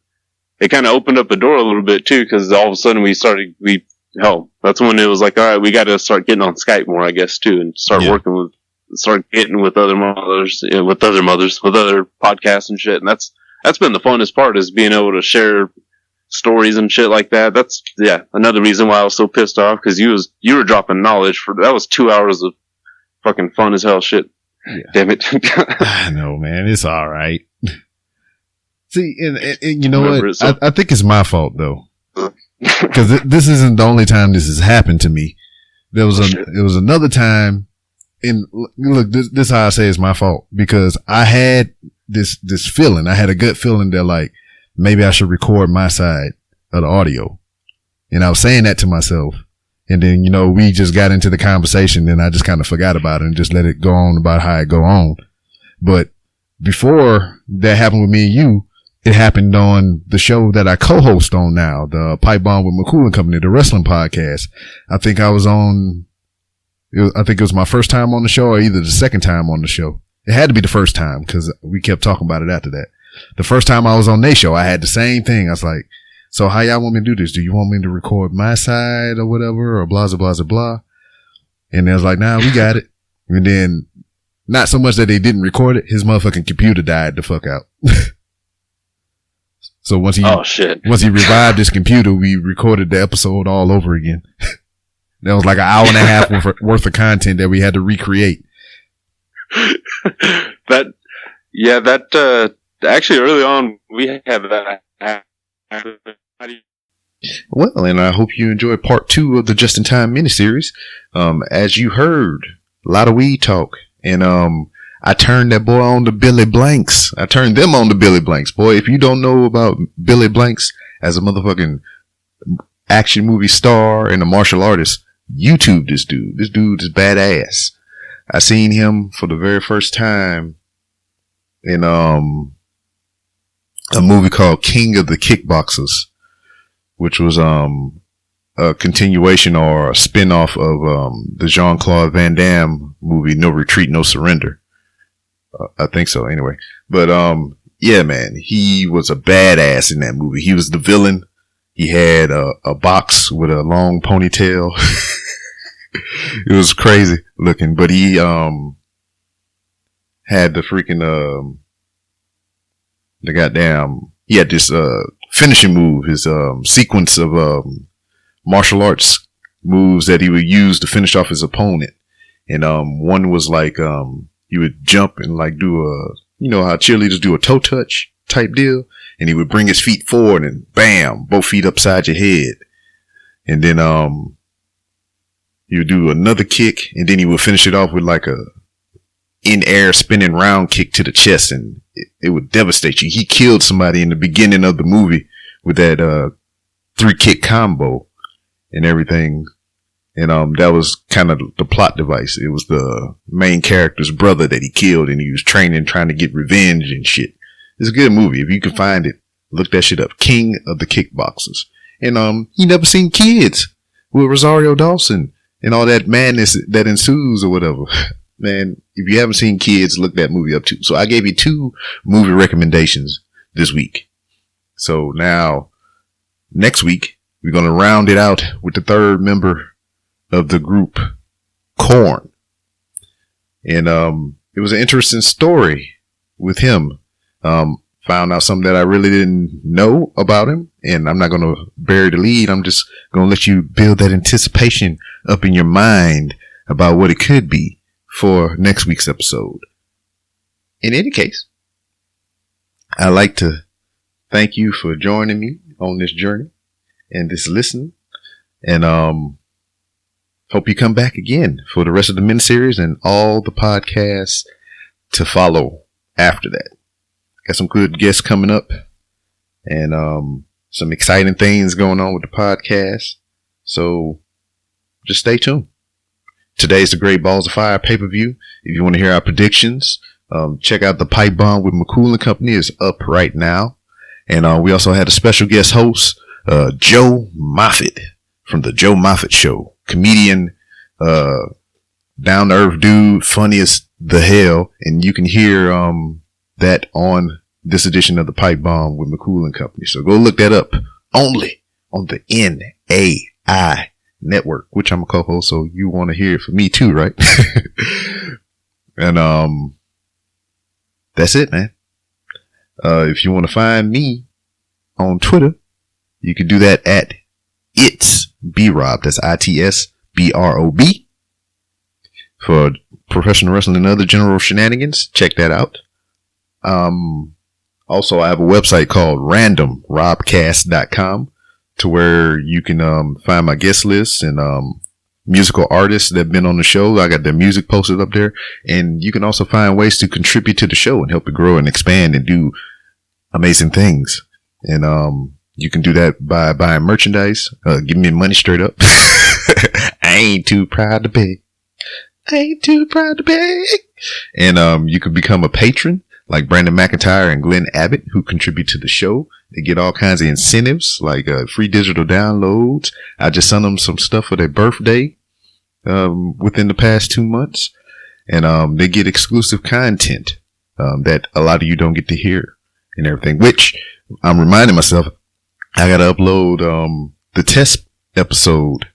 opened up the door a little bit too, because all of a sudden that's when it was like, all right, we got to start getting on Skype more, I guess, too, and start getting with other mothers, with other podcasts and shit. And that's been the funnest part, is being able to share stories and shit like that. That's, another reason why I was so pissed off, because you were dropping knowledge that was 2 hours of fucking fun as hell shit. Yeah. Damn it. I know, man. It's all right. See, and you know what? I think it's my fault though, because this isn't the only time this has happened to me. There was another time, and look, this is how I say it's my fault, because I had this feeling. I had a gut feeling that like maybe I should record my side of the audio, and I was saying that to myself. And then, we just got into the conversation, and I just kind of forgot about it and just let it go on about how it go on. But before that happened with me and you, it happened on the show that I co-host on now, the Pipe Bomb with McCool and Company, the wrestling podcast. I think it was my first time on the show or either the second time on the show. It had to be the first time because we kept talking about it after that. The first time I was on their show, I had the same thing. I was like, so how y'all want me to do this? Do you want me to record my side or whatever or blah, blah, blah, blah? And they was like, nah, we got it. And then not so much that they didn't record it. His motherfucking computer died the fuck out. So once he revived his computer, we recorded the episode all over again. That was like an hour and a half worth of content that we had to recreate. Actually early on we had that. Well, and I hope you enjoyed part 2 of the Just in Time miniseries. As you heard, a lot of weed talk, and I turned that boy on to Billy Blanks. I turned them on to Billy Blanks. Boy, if you don't know about Billy Blanks as a motherfucking action movie star and a martial artist, YouTube this dude. This dude is badass. I seen him for the very first time in a movie called King of the Kickboxers, which was a continuation or a spin-off of the Jean-Claude Van Damme movie No Retreat, No Surrender. I think so anyway. But yeah, man, he was a badass in that movie. He was the villain. He had a box with a long ponytail. It was crazy looking, but he had the freaking he had this finishing move, his sequence of martial arts moves that he would use to finish off his opponent. And one was like he would jump and like do you know how cheerleaders do a toe touch type deal, and he would bring his feet forward and bam, both feet upside your head. And then he would do another kick, and then he would finish it off with like a in-air spinning round kick to the chest, and it would devastate you. He killed somebody in the beginning of the movie with that 3-kick combo and everything. And that was kind of the plot device. It was the main character's brother that he killed, and he was training, trying to get revenge and shit. It's a good movie. If you can find it, look that shit up. King of the Kickboxers. And he never seen Kids with Rosario Dawson and all that madness that ensues or whatever. Man, if you haven't seen Kids, look that movie up too. So I gave you 2 movie recommendations this week. So now, next week, we're going to round it out with the third member of the group, Korn. And it was an interesting story with him. Found out something that I really didn't know about him, and I'm not going to bury the lead. I'm just going to let you build that anticipation up in your mind about what it could be for next week's episode. In any case, I'd like to thank you for joining me on this journey and this listening, and hope you come back again for the rest of the miniseries and all the podcasts to follow after that. Got some good guests coming up, and some exciting things going on with the podcast. So just stay tuned. Today's the Great Balls of Fire pay-per-view. If you want to hear our predictions, check out the Pipe Bomb with McCool and Company is up right now. And we also had a special guest host, Joe Moffitt from the Joe Moffitt Show. Comedian, down-to-earth dude, funny as the hell. And you can hear that on this edition of the Pipe Bomb with McCool and Company. So go look that up only on the NAI network, which I'm a co-host, so you want to hear it from me too, right? And that's it, man. If you want to find me on Twitter, you can do that at It's B-Rob. That's ITSBROB. For professional wrestling and other general shenanigans, check that out. Also, I have a website called randomrobcast.com, to where you can find my guest lists and musical artists that have been on the show. I got their music posted up there, and you can also find ways to contribute to the show and help it grow and expand and do amazing things. And you can do that by buying merchandise, giving me money straight up. I ain't too proud to beg. I ain't too proud to beg. And you can become a patron. like Brandon McIntyre and Glenn Abbott, who contribute to the show. They get all kinds of incentives, like free digital downloads. I just sent them some stuff for their birthday within the past 2 months. And they get exclusive content that a lot of you don't get to hear and everything, which I'm reminding myself I got to upload the test episode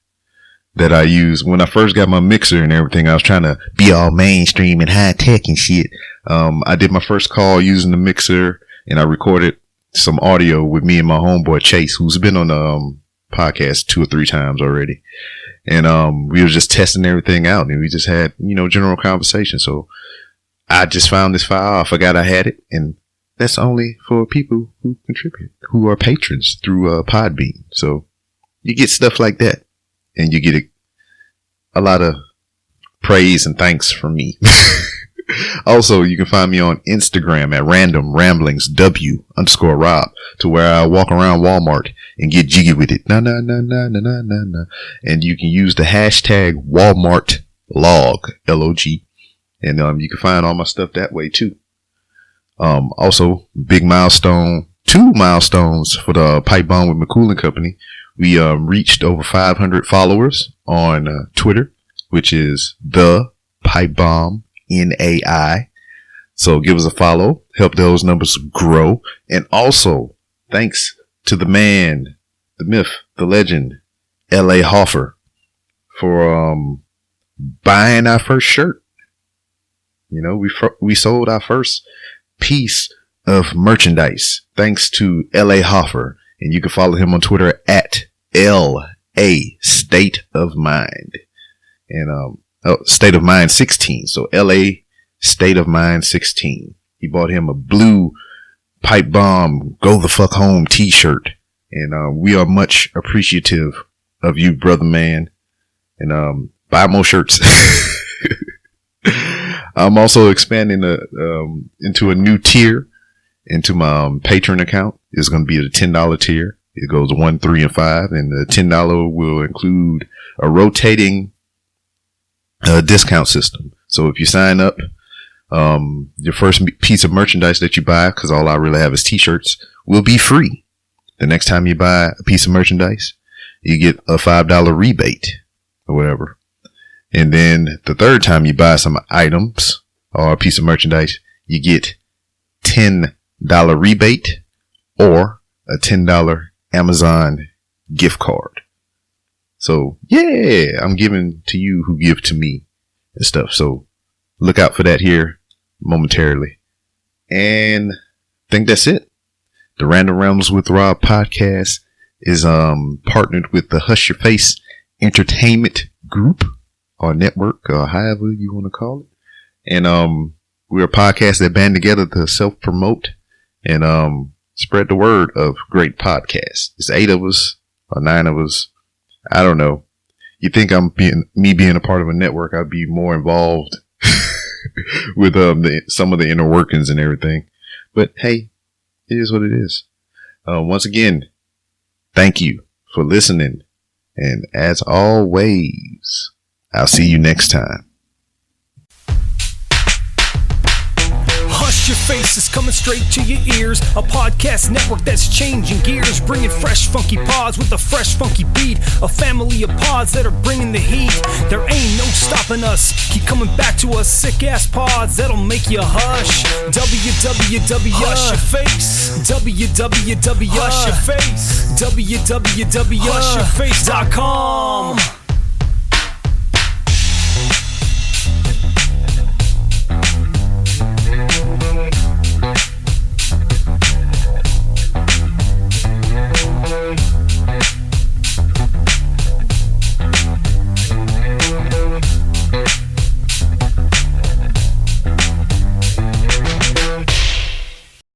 that I used when I first got my mixer and everything. I was trying to be all mainstream and high tech and shit. I did my first call using the mixer, and I recorded some audio with me and my homeboy Chase, who's been on the podcast 2 or 3 times already. And we were just testing everything out, and we just had, general conversation. So I just found this file. I forgot I had it, and that's only for people who contribute, who are patrons through Podbean. So you get stuff like that, and you get a lot of praise and thanks from me. Also, you can find me on Instagram at randomramblingsw_Rob, to where I walk around Walmart and get jiggy with it. Nah. And you can use the hashtag WalmartLog, LOG. And you can find all my stuff that way too. Also, big milestone, 2 milestones for the Pipe Bomb with McCool & Company. We reached over 500 followers on Twitter, which is the Pipe Bomb NAI. So give us a follow, help those numbers grow. And also, thanks to the man, the myth, the legend, L.A. Hoffer, for buying our first shirt. We sold our first piece of merchandise thanks to L.A. Hoffer, and you can follow him on Twitter at L.A. State of Mind, and State of Mind 16. So L.A. State of Mind 16. He bought him a blue Pipe Bomb Go the Fuck Home t-shirt, and we are much appreciative of you, brother man, and buy more shirts. I'm also expanding into a new tier into my Patreon account. It's going to be the $10 tier. It goes 1, 3, and 5, and the $10 will include a rotating discount system. So if you sign up, your first piece of merchandise that you buy, because all I really have is t-shirts, will be free. The next time you buy a piece of merchandise, you get a $5 rebate or whatever. And then the third time you buy some items or a piece of merchandise, you get $10 rebate or a $10 Amazon gift card. So yeah, I'm giving to you who give to me and stuff. So look out for that here momentarily. And I think that's it. The Random Rambles with Rob podcast is partnered with the Hush Your Face Entertainment Group, or network, or however you want to call it. And we're a podcast that band together to self-promote and spread the word of great podcasts. It's 8 of us or 9 of us. I don't know. You think me being a part of a network, I'd be more involved with some of the inner workings and everything. But hey, it is what it is. Once again, thank you for listening. And as always, I'll see you next time. Hush Your Face is coming straight to your ears. A podcast network that's changing gears, bringing fresh funky pods with a fresh funky beat. A family of pods that are bringing the heat. There ain't no stopping us. Keep coming back to us, sick ass pods that'll make you hush. www Hush Your Face. www Hush Your Face. www hushyourface.com.